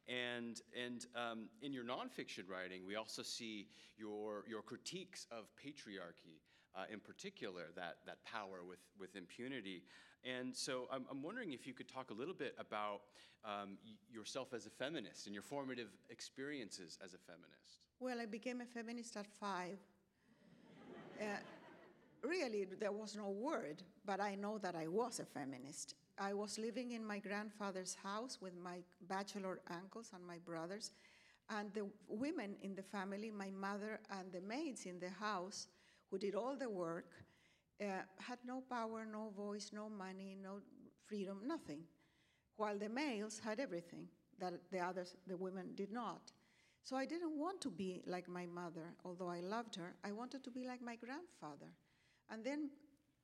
And in your nonfiction writing, we also see your critiques of patriarchy, in particular, that power with impunity. And so I'm wondering if you could talk a little bit about yourself as a feminist and your formative experiences as a feminist. Well, I became a feminist at 5. Really, there was no word, but I know that I was a feminist. I was living in my grandfather's house with my bachelor uncles and my brothers. And the women in the family, my mother and the maids in the house, who did all the work, had no power, no voice, no money, no freedom, nothing. While the males had everything that the women did not. So I didn't want to be like my mother, although I loved her. I wanted to be like my grandfather. And then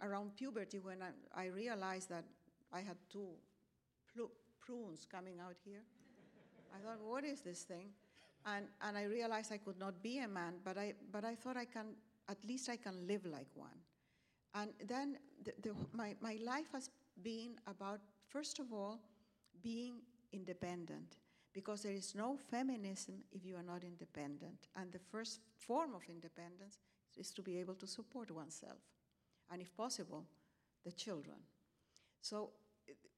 around puberty, when I realized that I had two prunes coming out here, I thought, what is this thing? And I realized I could not be a man, but I thought at least I can live like one. And then my life has been about, first of all, being independent, because there is no feminism if you are not independent. And the first form of independence is to be able to support oneself, and if possible, the children. So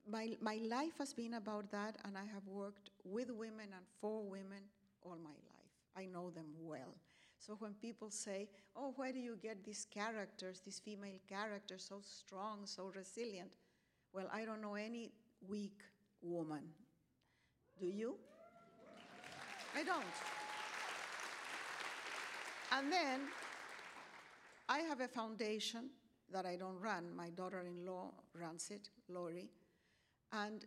my life has been about that, and I have worked with women and for women all my life. I know them well. So when people say, oh, where do you get these characters, these female characters, so strong, so resilient? Well, I don't know any weak woman. Do you? I don't. And then I have a foundation that I don't run. My daughter-in-law runs it, Lori. And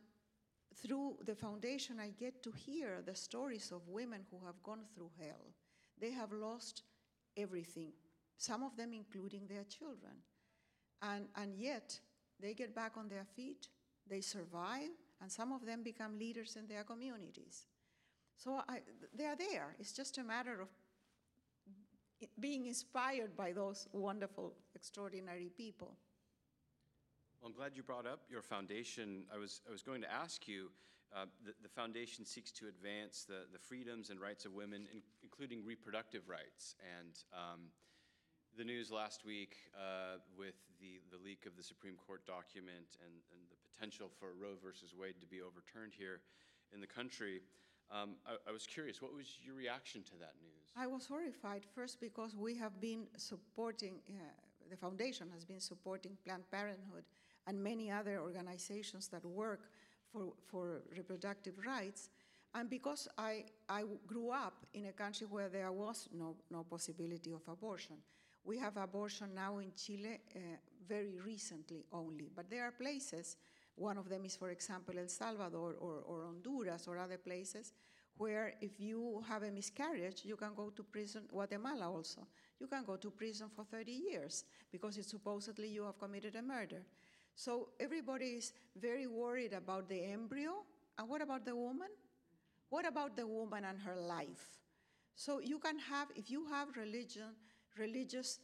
through the foundation, I get to hear the stories of women who have gone through hell. They have lost everything, some of them including their children. And yet, they get back on their feet, they survive, and some of them become leaders in their communities. So they are there. It's just a matter of being inspired by those wonderful, extraordinary people. Well, I'm glad you brought up your foundation. I was going to ask you, the foundation seeks to advance the freedoms and rights of women, including reproductive rights. And the news last week with the leak of the Supreme Court document and the potential for Roe versus Wade to be overturned here in the country, I was curious, what was your reaction to that news? I was horrified, first because we have been supporting, the foundation has been supporting Planned Parenthood and many other organizations that work for reproductive rights, and because I grew up in a country where there was no possibility of abortion. We have abortion now in Chile very recently only, but there are places, one of them is, for example, El Salvador or Honduras or other places, where if you have a miscarriage, you can go to prison, Guatemala also. You can go to prison for 30 years because it's supposedly you have committed a murder. So everybody is very worried about the embryo, and what about the woman? What about the woman and her life? So you can have, if you have religious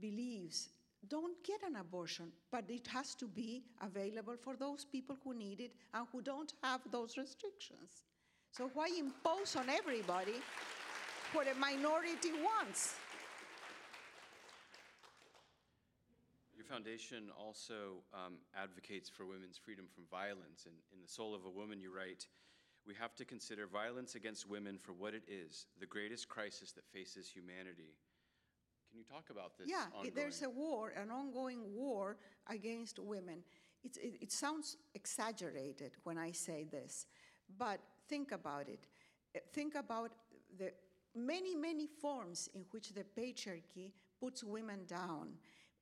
beliefs, don't get an abortion, but it has to be available for those people who need it and who don't have those restrictions. So why impose on everybody what a minority wants? Your foundation also advocates for women's freedom from violence. And in The Soul of a Woman, you write, we have to consider violence against women for what it is, the greatest crisis that faces humanity. Can you talk about this ongoing? There's a war, an ongoing war against women. It sounds exaggerated when I say this, but think about it. Think about the many forms in which the patriarchy puts women down.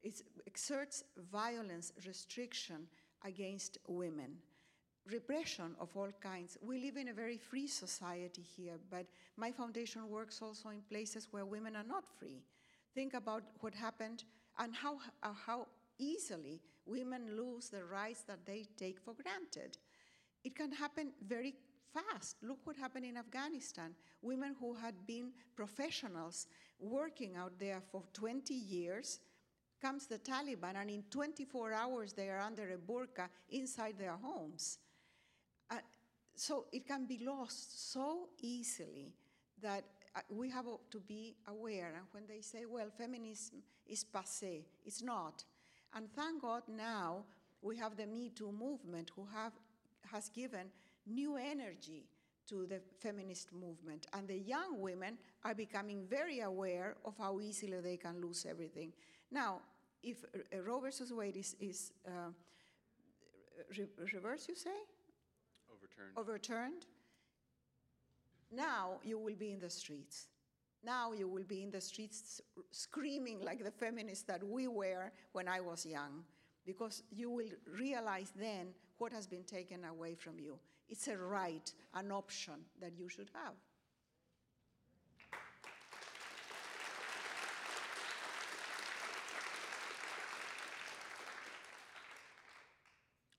It exerts violence, restriction against women, repression of all kinds. We live in a very free society here, but my foundation works also in places where women are not free. Think about what happened and how easily women lose the rights that they take for granted. It can happen very fast. Look what happened in Afghanistan. Women who had been professionals working out there for 20 years, comes the Taliban, and in 24 hours they are under a burqa inside their homes. So it can be lost so easily that we have to be aware. And when they say, well, feminism is passé, it's not. And thank God now we have the Me Too movement who has given new energy to the feminist movement. And the young women are becoming very aware of how easily they can lose everything. Now, if Roe versus Wade is reversed, you say? Overturned. Overturned. Now you will be in the streets. Now you will be in the streets screaming like the feminists that we were when I was young, because you will realize then what has been taken away from you. It's a right, an option that you should have.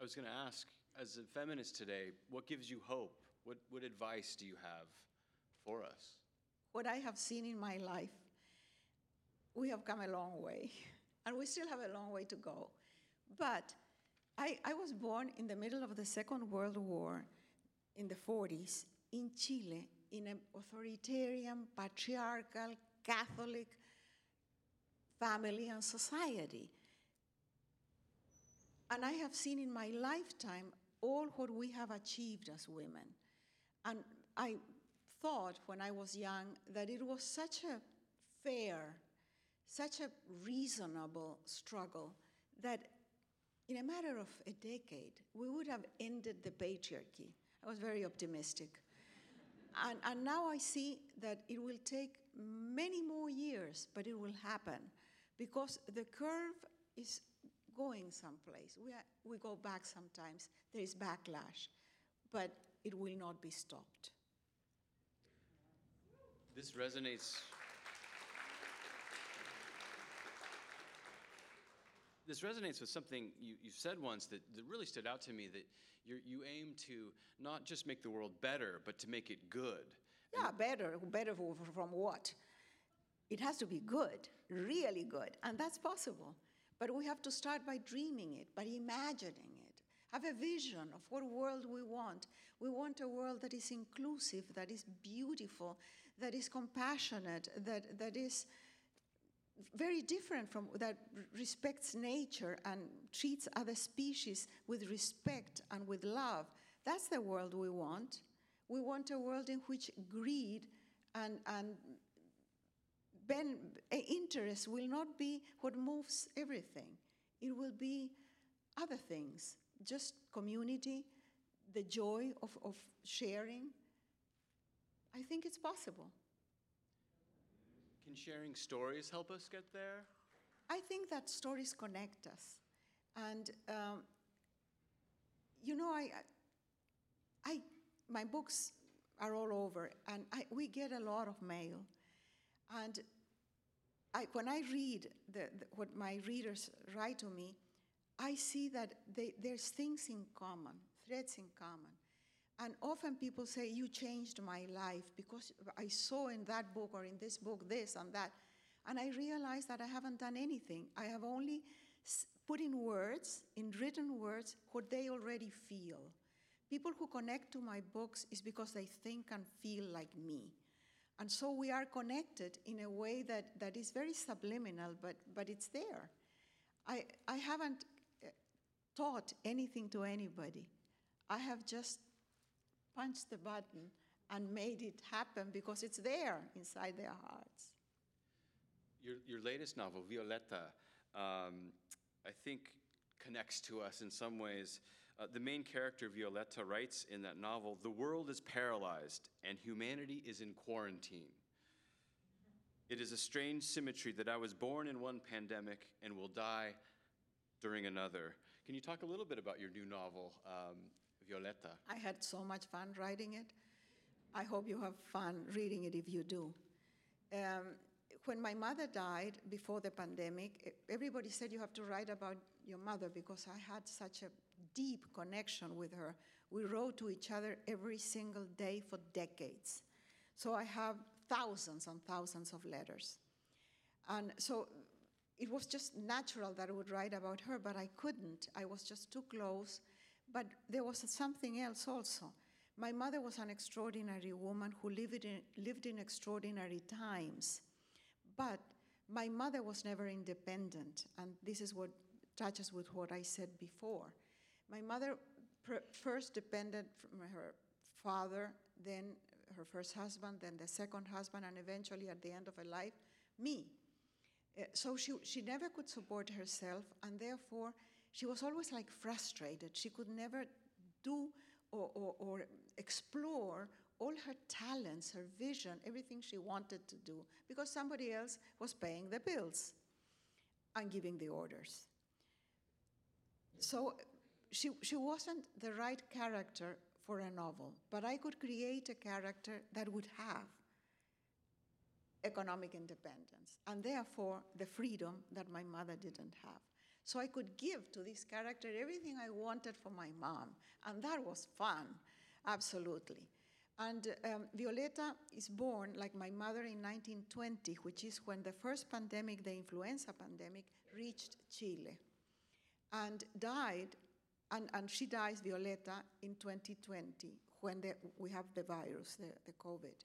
I was going to ask, as a feminist today, what gives you hope? What advice do you have for us? What I have seen in my life, we have come a long way, and we still have a long way to go. But I was born in the middle of the Second World War in the 40s in Chile, in an authoritarian, patriarchal, Catholic family and society. And I have seen in my lifetime all what we have achieved as women. And I thought when I was young that it was such a fair, such a reasonable struggle that in a matter of a decade, we would have ended the patriarchy. I was very optimistic. And now I see that it will take many more years, but it will happen because the curve is going someplace. We go back sometimes. There is backlash, but it will not be stopped. This resonates. This resonates with something you said once that really stood out to me, that you aim to not just make the world better, but to make it good. Yeah, better from what? It has to be good, really good, and that's possible. But we have to start by dreaming it, by imagining it, have a vision of what world we want. We want a world that is inclusive, that is beautiful, that is compassionate, that is very different from, that respects nature and treats other species with respect and with love. That's the world we want. We want a world in which greed and interest will not be what moves everything. It will be other things, just community, the joy of sharing. I think it's possible. Can sharing stories help us get there? I think that stories connect us. And, my books are all over, and we get a lot of mail. And when I read what my readers write to me, I see that there's things in common, threads in common. And often people say, you changed my life because I saw in that book or in this book this and that. And I realize that I haven't done anything. I have only put in words, in written words, what they already feel. People who connect to my books is because they think and feel like me. And so we are connected in a way that is very subliminal, but it's there. I haven't taught anything to anybody. I have just punched the button and made it happen because it's there inside their hearts. Your latest novel, Violeta, I think connects to us in some ways. The main character, Violeta, writes in that novel, "The world is paralyzed and humanity is in quarantine. It is a strange symmetry that I was born in one pandemic and will die during another." Can you talk a little bit about your new novel, Violeta? I had so much fun writing it. I hope you have fun reading it if you do. When my mother died before the pandemic, everybody said you have to write about your mother because I had such a deep connection with her. We wrote to each other every single day for decades. So I have thousands and thousands of letters. And so it was just natural that I would write about her, but I couldn't. I was just too close. But there was something else also. My mother was an extraordinary woman who lived in extraordinary times. But my mother was never independent, and this is what touches with what I said before. My mother first depended from her father, then her first husband, then the second husband, and eventually at the end of her life, me. So she never could support herself, and therefore she was always like frustrated. She could never do or explore all her talents, her vision, everything she wanted to do, because somebody else was paying the bills and giving the orders. So she wasn't the right character for a novel, but I could create a character that would have economic independence and therefore the freedom that my mother didn't have. So I could give to this character everything I wanted for my mom, and that was fun, absolutely. And Violeta is born, like my mother, in 1920, which is when the first pandemic, the influenza pandemic, reached Chile, and died, and she dies, Violeta, in 2020, when we have the virus, the COVID.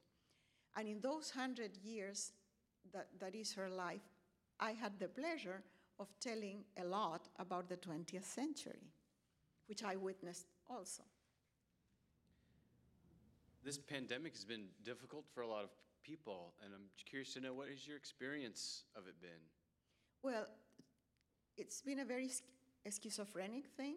And in those 100 years that is her life, I had the pleasure of telling a lot about the 20th century, which I witnessed also. This pandemic has been difficult for a lot of people, and I'm curious to know, what has your experience of it been? Well, it's been a very schizophrenic thing,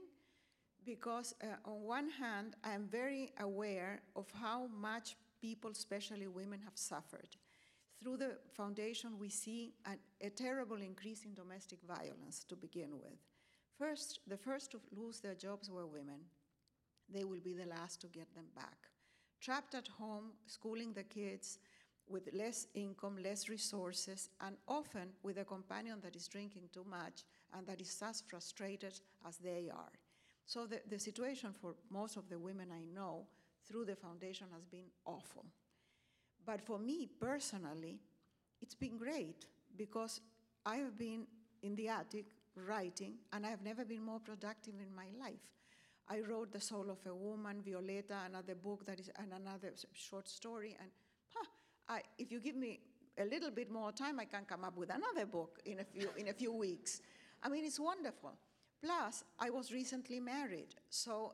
because on one hand, I'm very aware of how much people, especially women, have suffered. Through the foundation, we see a terrible increase in domestic violence to begin with. The first to lose their jobs were women. They will be the last to get them back. Trapped at home, schooling the kids with less income, less resources, and often with a companion that is drinking too much and that is as frustrated as they are. So the situation for most of the women I know through the foundation has been awful. But for me personally, it's been great, because I have been in the attic writing, and I have never been more productive in my life. I wrote The Soul of a Woman, Violeta, another book that is, and another short story, and if you give me a little bit more time, I can come up with another book in a few weeks. I mean, it's wonderful. Plus, I was recently married, so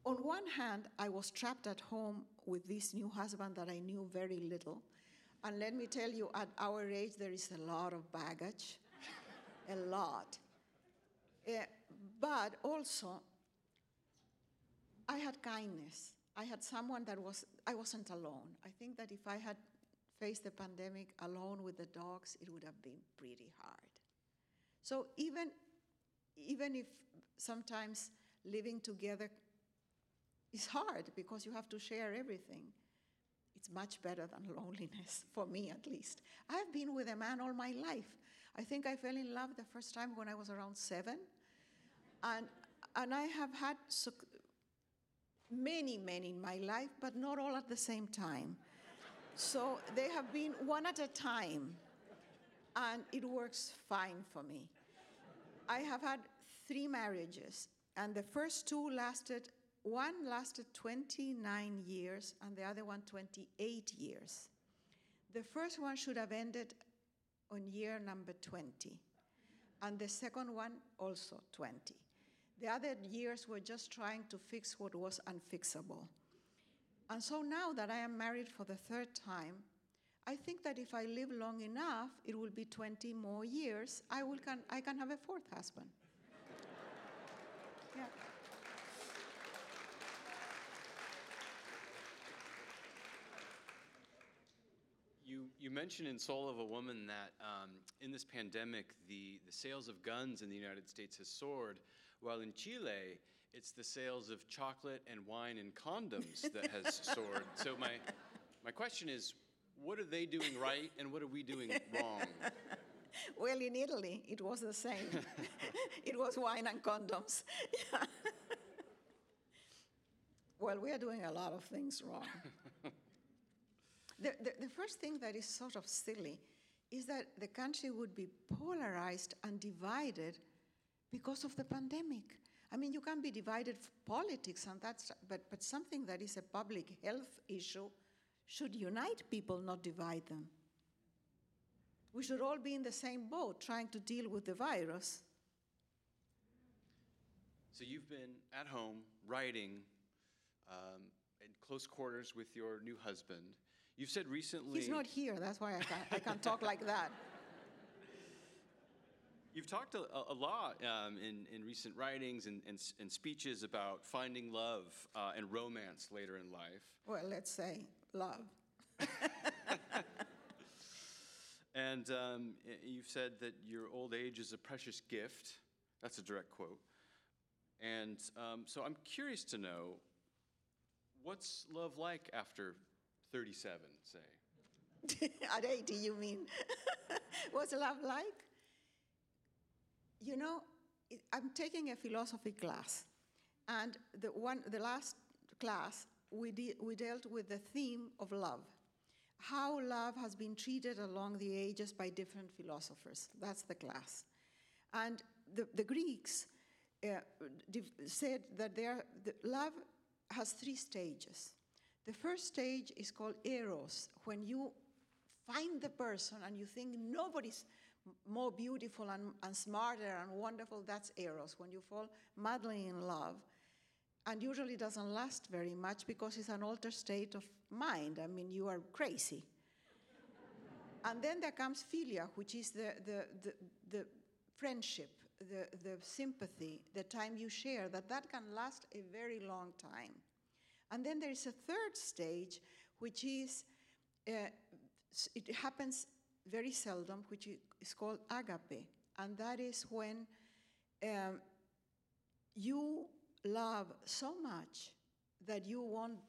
on one hand, I was trapped at home with this new husband that I knew very little. And let me tell you, at our age, there is a lot of baggage, a lot. But also, I had kindness. I had someone I wasn't alone. I think that if I had faced the pandemic alone with the dogs, it would have been pretty hard. So even if sometimes living together is hard, because you have to share everything, it's much better than loneliness, for me at least. I've been with a man all my life. I think I fell in love the first time when I was around 7. And I have had many in my life, but not all at the same time. So they have been one at a time, and it works fine for me. I have had 3 marriages, and the first 2 one lasted 29 years, and the other one 28 years. The first one should have ended on year number 20, and the second one also 20. The other years were just trying to fix what was unfixable. And so now that I am married for the 3rd time, I think that if I live long enough, it will be 20 more years. I can have a 4th husband. Yeah. You mentioned in Soul of a Woman that in this pandemic, the sales of guns in the United States has soared, while in Chile, it's the sales of chocolate and wine and condoms that has soared. So my question is, what are they doing right and what are we doing wrong? Well, in Italy, it was the same. It was wine and condoms. Yeah. Well, we are doing a lot of things wrong. The first thing that is sort of silly is that the country would be polarized and divided because of the pandemic. I mean, you can be divided for politics, and but something that is a public health issue should unite people, not divide them. We should all be in the same boat, trying to deal with the virus. So you've been at home writing in close quarters with your new husband. You've said recently... He's not here, that's why I can't talk like that. You've talked a lot in recent writings and speeches about finding love and romance later in life. Well, let's say love. And you've said that your old age is a precious gift. That's a direct quote. And so I'm curious to know, what's love like after 37, say? At 80, you mean? What's love like? You know, I'm taking a philosophy class, and the last class, we dealt with the theme of love, how love has been treated along the ages by different philosophers. That's the class. And the Greeks said that love has 3 stages. The first stage is called eros, when you find the person and you think nobody's more beautiful and smarter and wonderful. That's eros, when you fall madly in love. And usually doesn't last very much because it's an altered state of mind. I mean, you are crazy. And then there comes philia, which is the friendship, the sympathy, the time you share, that can last a very long time. And then there is a third stage, which is, it happens very seldom, which is called agape. And that is when you love so much that you want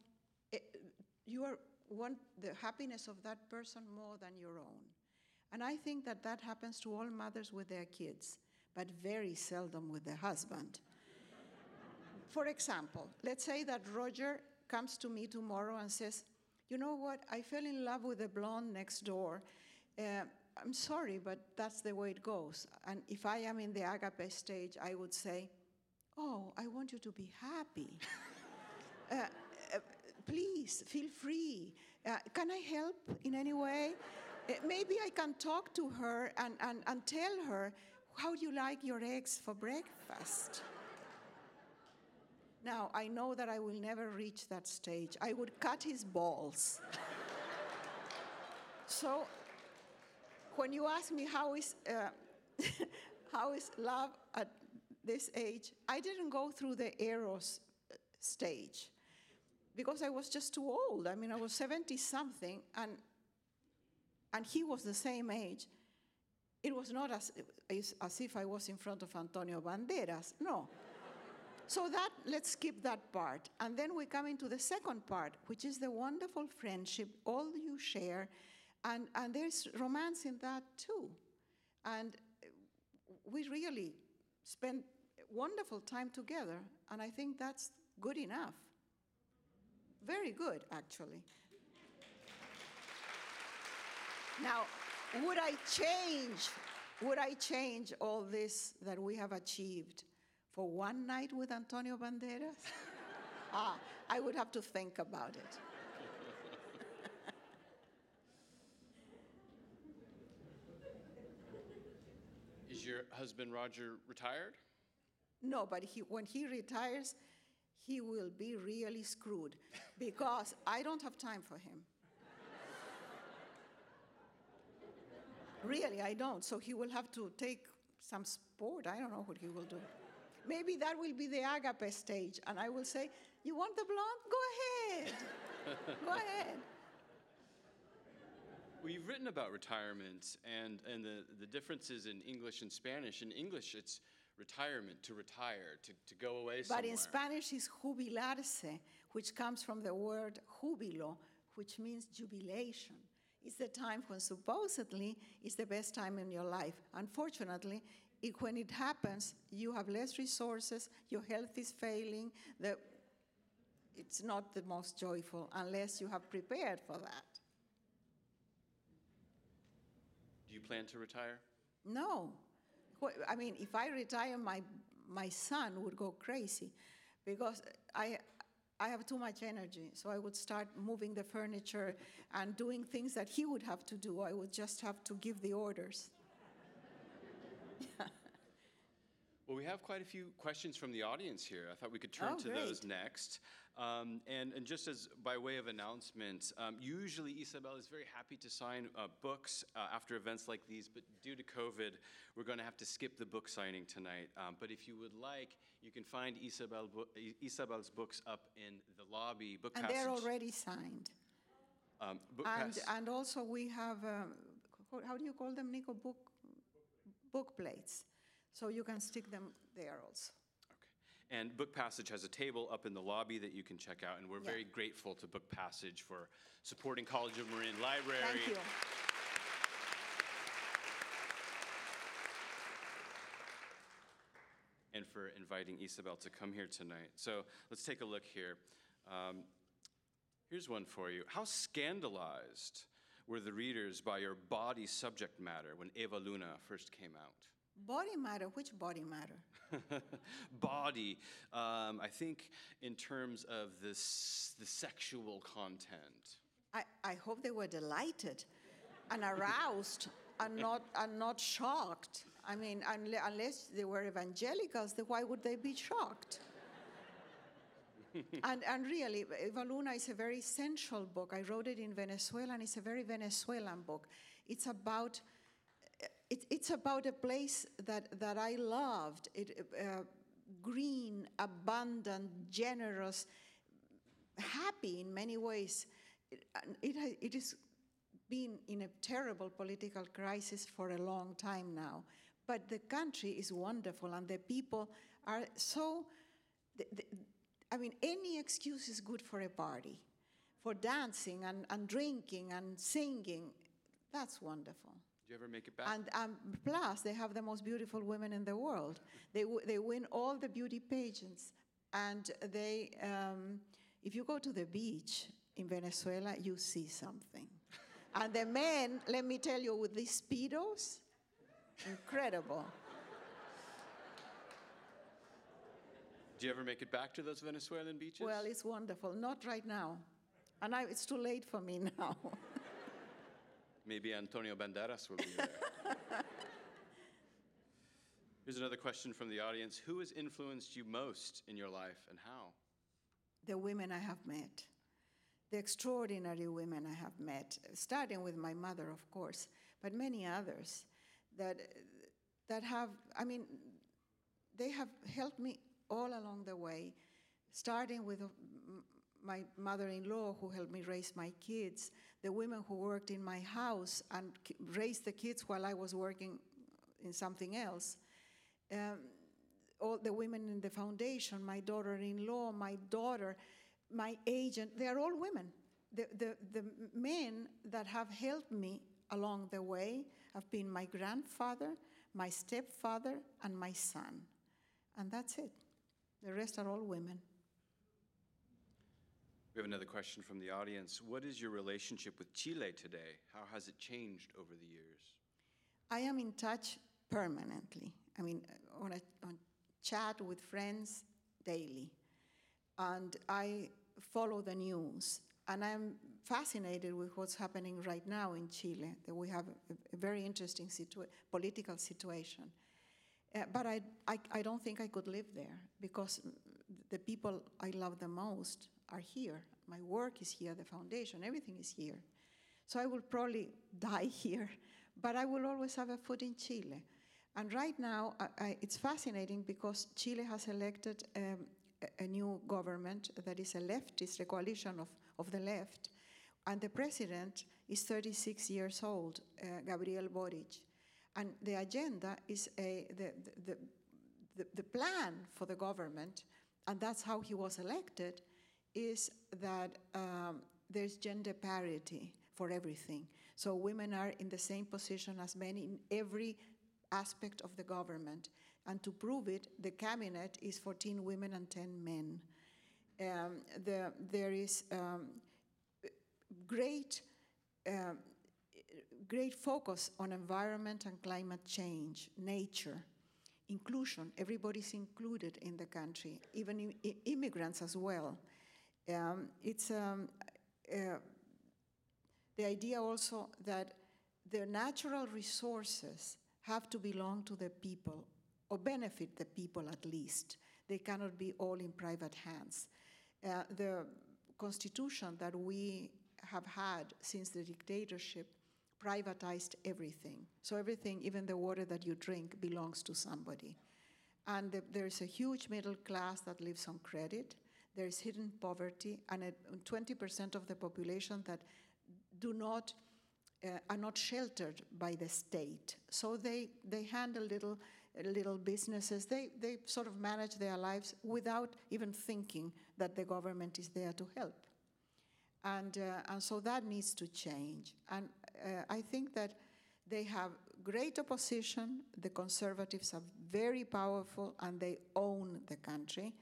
the happiness of that person more than your own. And I think that happens to all mothers with their kids, but very seldom with their husband. For example, let's say that Roger comes to me tomorrow and says, you know what, I fell in love with the blonde next door. I'm sorry, but that's the way it goes. And if I am in the agape stage, I would say, oh, I want you to be happy. Please, feel free. Can I help in any way? Maybe I can talk to her and tell her, how do you like your eggs for breakfast? Now, I know that I will never reach that stage. I would cut his balls. So, when you ask me how is love at this age, I didn't go through the eros stage because I was just too old. I mean, I was 70-something, and he was the same age. It was not as if I was in front of Antonio Banderas, no. So let's skip that part. And then we come into the second part, which is the wonderful friendship, all you share, and there's romance in that too. And we really spend wonderful time together, and I think that's good enough. Very good, actually. Now, would I change all this that we have achieved for one night with Antonio Banderas? I would have to think about it. Is your husband, Roger, retired? No, but when he retires, he will be really screwed because I don't have time for him. Really, I don't. So he will have to take some sport. I don't know what he will do. Maybe that will be the agape stage, and I will say, you want the blonde? Go ahead. Go ahead. Well, you've written about retirement and the differences in English and Spanish. In English, it's retirement, to retire, to go away somewhere. But in Spanish, it's jubilarse, which comes from the word júbilo, which means jubilation. It's the time when supposedly it's the best time in your life. Unfortunately, when it happens, you have less resources, your health is failing, it's not the most joyful unless you have prepared for that. Do you plan to retire? No. I mean, if I retire, my son would go crazy because I have too much energy, so I would start moving the furniture and doing things that he would have to do. I would just have to give the orders. Well, we have quite a few questions from the audience here. I thought we could turn to those next. And just as by way of announcement, usually Isabel is very happy to sign books after events like these, but due to COVID, we're going to have to skip the book signing tonight. But if you would like, you can find Isabel's books up in the lobby, book And passage. they're already signed. And also we have, how do you call them, Nico? Book plates. So you can stick them there also. Okay. And Book Passage has a table up in the lobby that you can check out, and we're very grateful to Book Passage for supporting College of Marin Library. Thank you. And for inviting Isabel to come here tonight. So let's take a look here. Here's one for you. How scandalized were the readers by your body subject matter when Eva Luna first came out? Body matter? Which body matter? Body, I think in terms of the sexual content. I hope they were delighted and aroused and not shocked. I mean, unless they were evangelicals, then why would they be shocked? and really, Eva Luna is a very sensual book. I wrote it in Venezuela, and it's a very Venezuelan book. It's about a place that I loved. Green, abundant, generous, happy in many ways. It has been in a terrible political crisis for a long time now. But the country is wonderful, and the people are so... any excuse is good for a party, for dancing and drinking and singing. That's wonderful. Did you ever make it back? And plus, they have the most beautiful women in the world. They win all the beauty pageants. And if you go to the beach in Venezuela, you see something. And the men, let me tell you, with these Speedos, incredible. Do you ever make it back to those Venezuelan beaches? Well, it's wonderful. Not right now. And it's too late for me now. Maybe Antonio Banderas will be there. Here's another question from the audience. Who has influenced you most in your life, and how? The women I have met. The extraordinary women I have met, starting with my mother, of course, but many others that have, they have helped me all along the way, starting with my mother-in-law who helped me raise my kids, the women who worked in my house and raised the kids while I was working in something else, all the women in the foundation, my daughter-in-law, my daughter, my agent, they are all women. The men that have helped me along the way have been my grandfather, my stepfather, and my son. And that's it. The rest are all women. We have another question from the audience. What is your relationship with Chile today? How has it changed over the years? I am in touch permanently. On chat with friends daily. And I follow the news. And I'm fascinated with what's happening right now in Chile, that we have a very interesting political situation. But I don't think I could live there, because the people I love the most are here. My work is here, the foundation, everything is here. So I will probably die here, but I will always have a foot in Chile. And right now, it's fascinating because Chile has elected a new government that is a leftist, a coalition of the left, and the president is 36 years old, Gabriel Boric. And the agenda is the plan for the government, and that's how he was elected, is that there's gender parity for everything. So women are in the same position as men in every aspect of the government. And to prove it, the cabinet is 14 women and 10 men. There is great focus on environment and climate change, nature, inclusion. Everybody's included in the country, even immigrants as well. It's the idea also that the natural resources have to belong to the people, or benefit the people at least. They cannot be all in private hands. The constitution that we have had since the dictatorship privatized everything. So everything, even the water that you drink, belongs to somebody. And there's a huge middle class that lives on credit. There's hidden poverty, and 20% of the population that are not sheltered by the state. So they handle little businesses. They sort of manage their lives without even thinking that the government is there to help. And so that needs to change. And I think that they have great opposition. The conservatives are very powerful, and they own the country.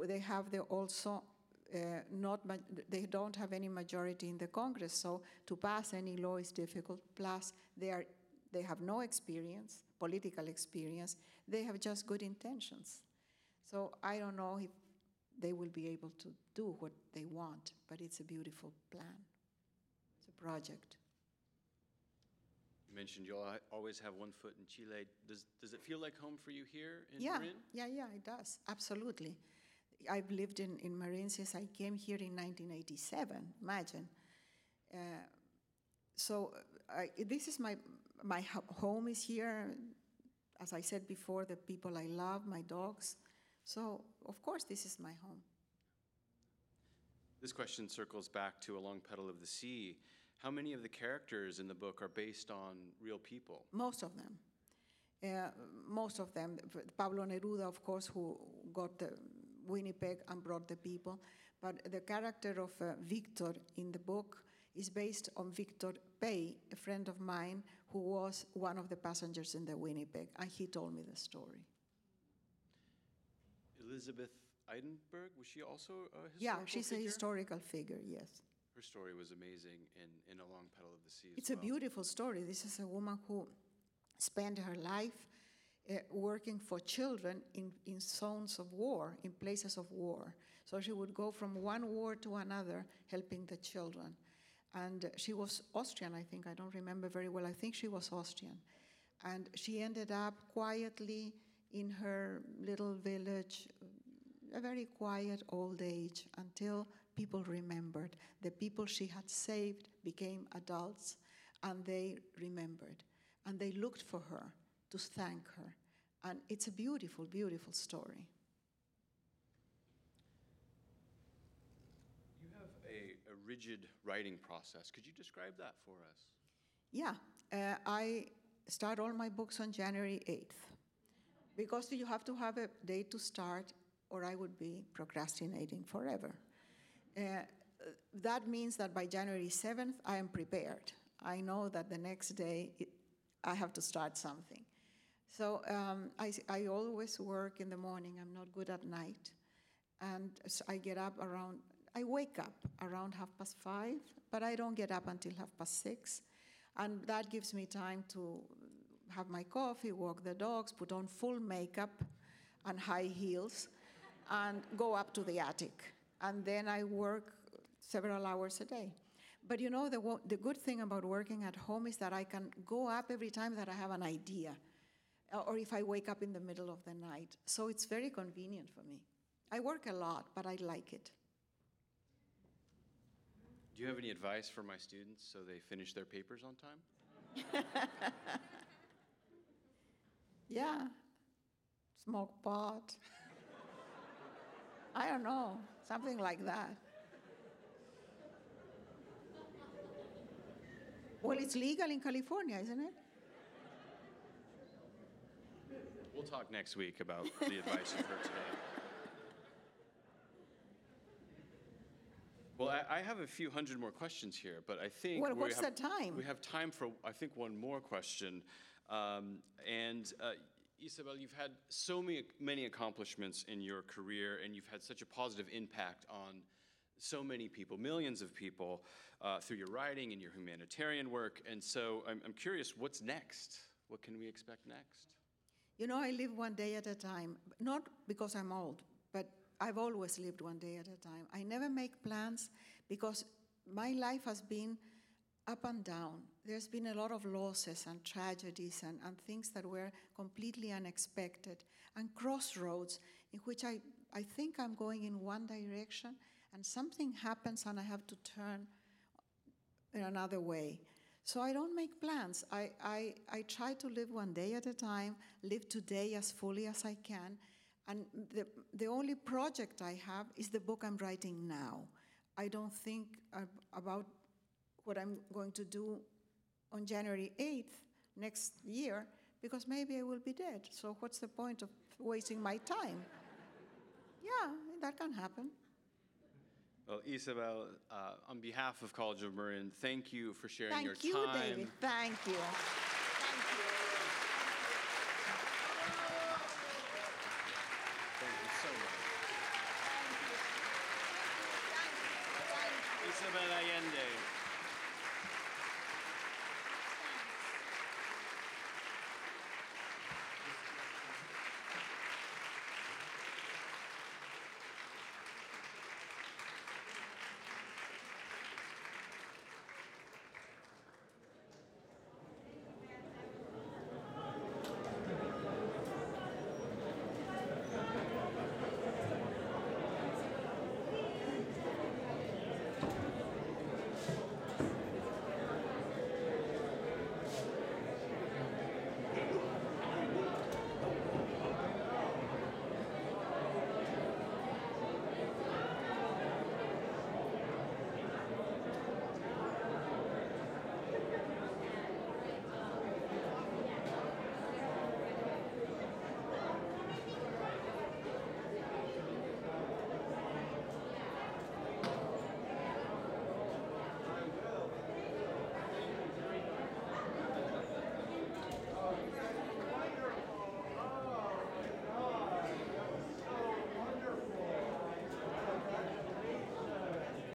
They have also they don't have any majority in the Congress, so to pass any law is difficult. Plus, they have no experience, political experience. They have just good intentions. So I don't know if they will be able to do what they want, but it's a beautiful plan. It's a project. You mentioned you always have one foot in Chile. Does it feel like home for you here in Marin? Yeah, it does, absolutely. I've lived in Marin since I came here in 1987, imagine. This is my home is here. As I said before, the people I love, my dogs. So, of course, this is my home. This question circles back to A Long Petal of the Sea. How many of the characters in the book are based on real people? Most of them. Most of them. Pablo Neruda, of course, who got the Winnipeg and brought the people. But the character of Victor in the book is based on Victor Pay, a friend of mine who was one of the passengers in the Winnipeg, and he told me the story. Elizabeth Eidenberg, was she also a historical Yeah, she's figure? a historical figure, yes. Her story was amazing in A Long Petal of the Sea It's a beautiful story. This is a woman who spent her life working for children in zones of war, in places of war. So she would go from one war to another, helping the children. And she was Austrian, I think. I don't remember very well. I think she was Austrian. And she ended up quietly in her little village, a very quiet old age, until people remembered. The people she had saved became adults, and they remembered. And they looked for her to thank her. And it's a beautiful, beautiful story. You have a rigid writing process. Could you describe that for us? Yeah, I start all my books on January 8th. Because you have to have a date to start, or I would be procrastinating forever. That means that by January 7th, I am prepared. I know that the next day, I have to start something. So I always work in the morning. I'm not good at night. And so I wake up around 5:30, but I don't get up until 6:30. And that gives me time to have my coffee, walk the dogs, put on full makeup and high heels, and go up to the attic. And then I work several hours a day. But you know, the good thing about working at home is that I can go up every time that I have an idea, or if I wake up in the middle of the night. So it's very convenient for me. I work a lot, but I like it. Do you have any advice for my students so they finish their papers on time? Yeah, smoke pot. I don't know, something like that. Well, it's legal in California, isn't it? We'll talk next week about the advice you've heard today. Well, I have a few hundred more questions here, but I think well, what's the time? We have time for, I think, one more question. Isabel, you've had so many accomplishments in your career, and you've had such a positive impact on so many people, millions of people, through your writing and your humanitarian work. And so I'm curious, what's next? What can we expect next? You know, I live one day at a time, not because I'm old, but I've always lived one day at a time. I never make plans because my life has been up and down. There's been a lot of losses and tragedies and things that were completely unexpected, and crossroads in which I I think I'm going in one direction, and something happens and I have to turn in another way. So I don't make plans. I try to live one day at a time, live today as fully as I can. And the only project I have is the book I'm writing now. I don't think about what I'm going to do on January 8th next year, because maybe I will be dead. So what's the point of wasting my time? Yeah, that can happen. Well, Isabel, on behalf of College of Marin, thank you for sharing your Thank you, time. David. Thank you. Thank you so much. Isabel Allende.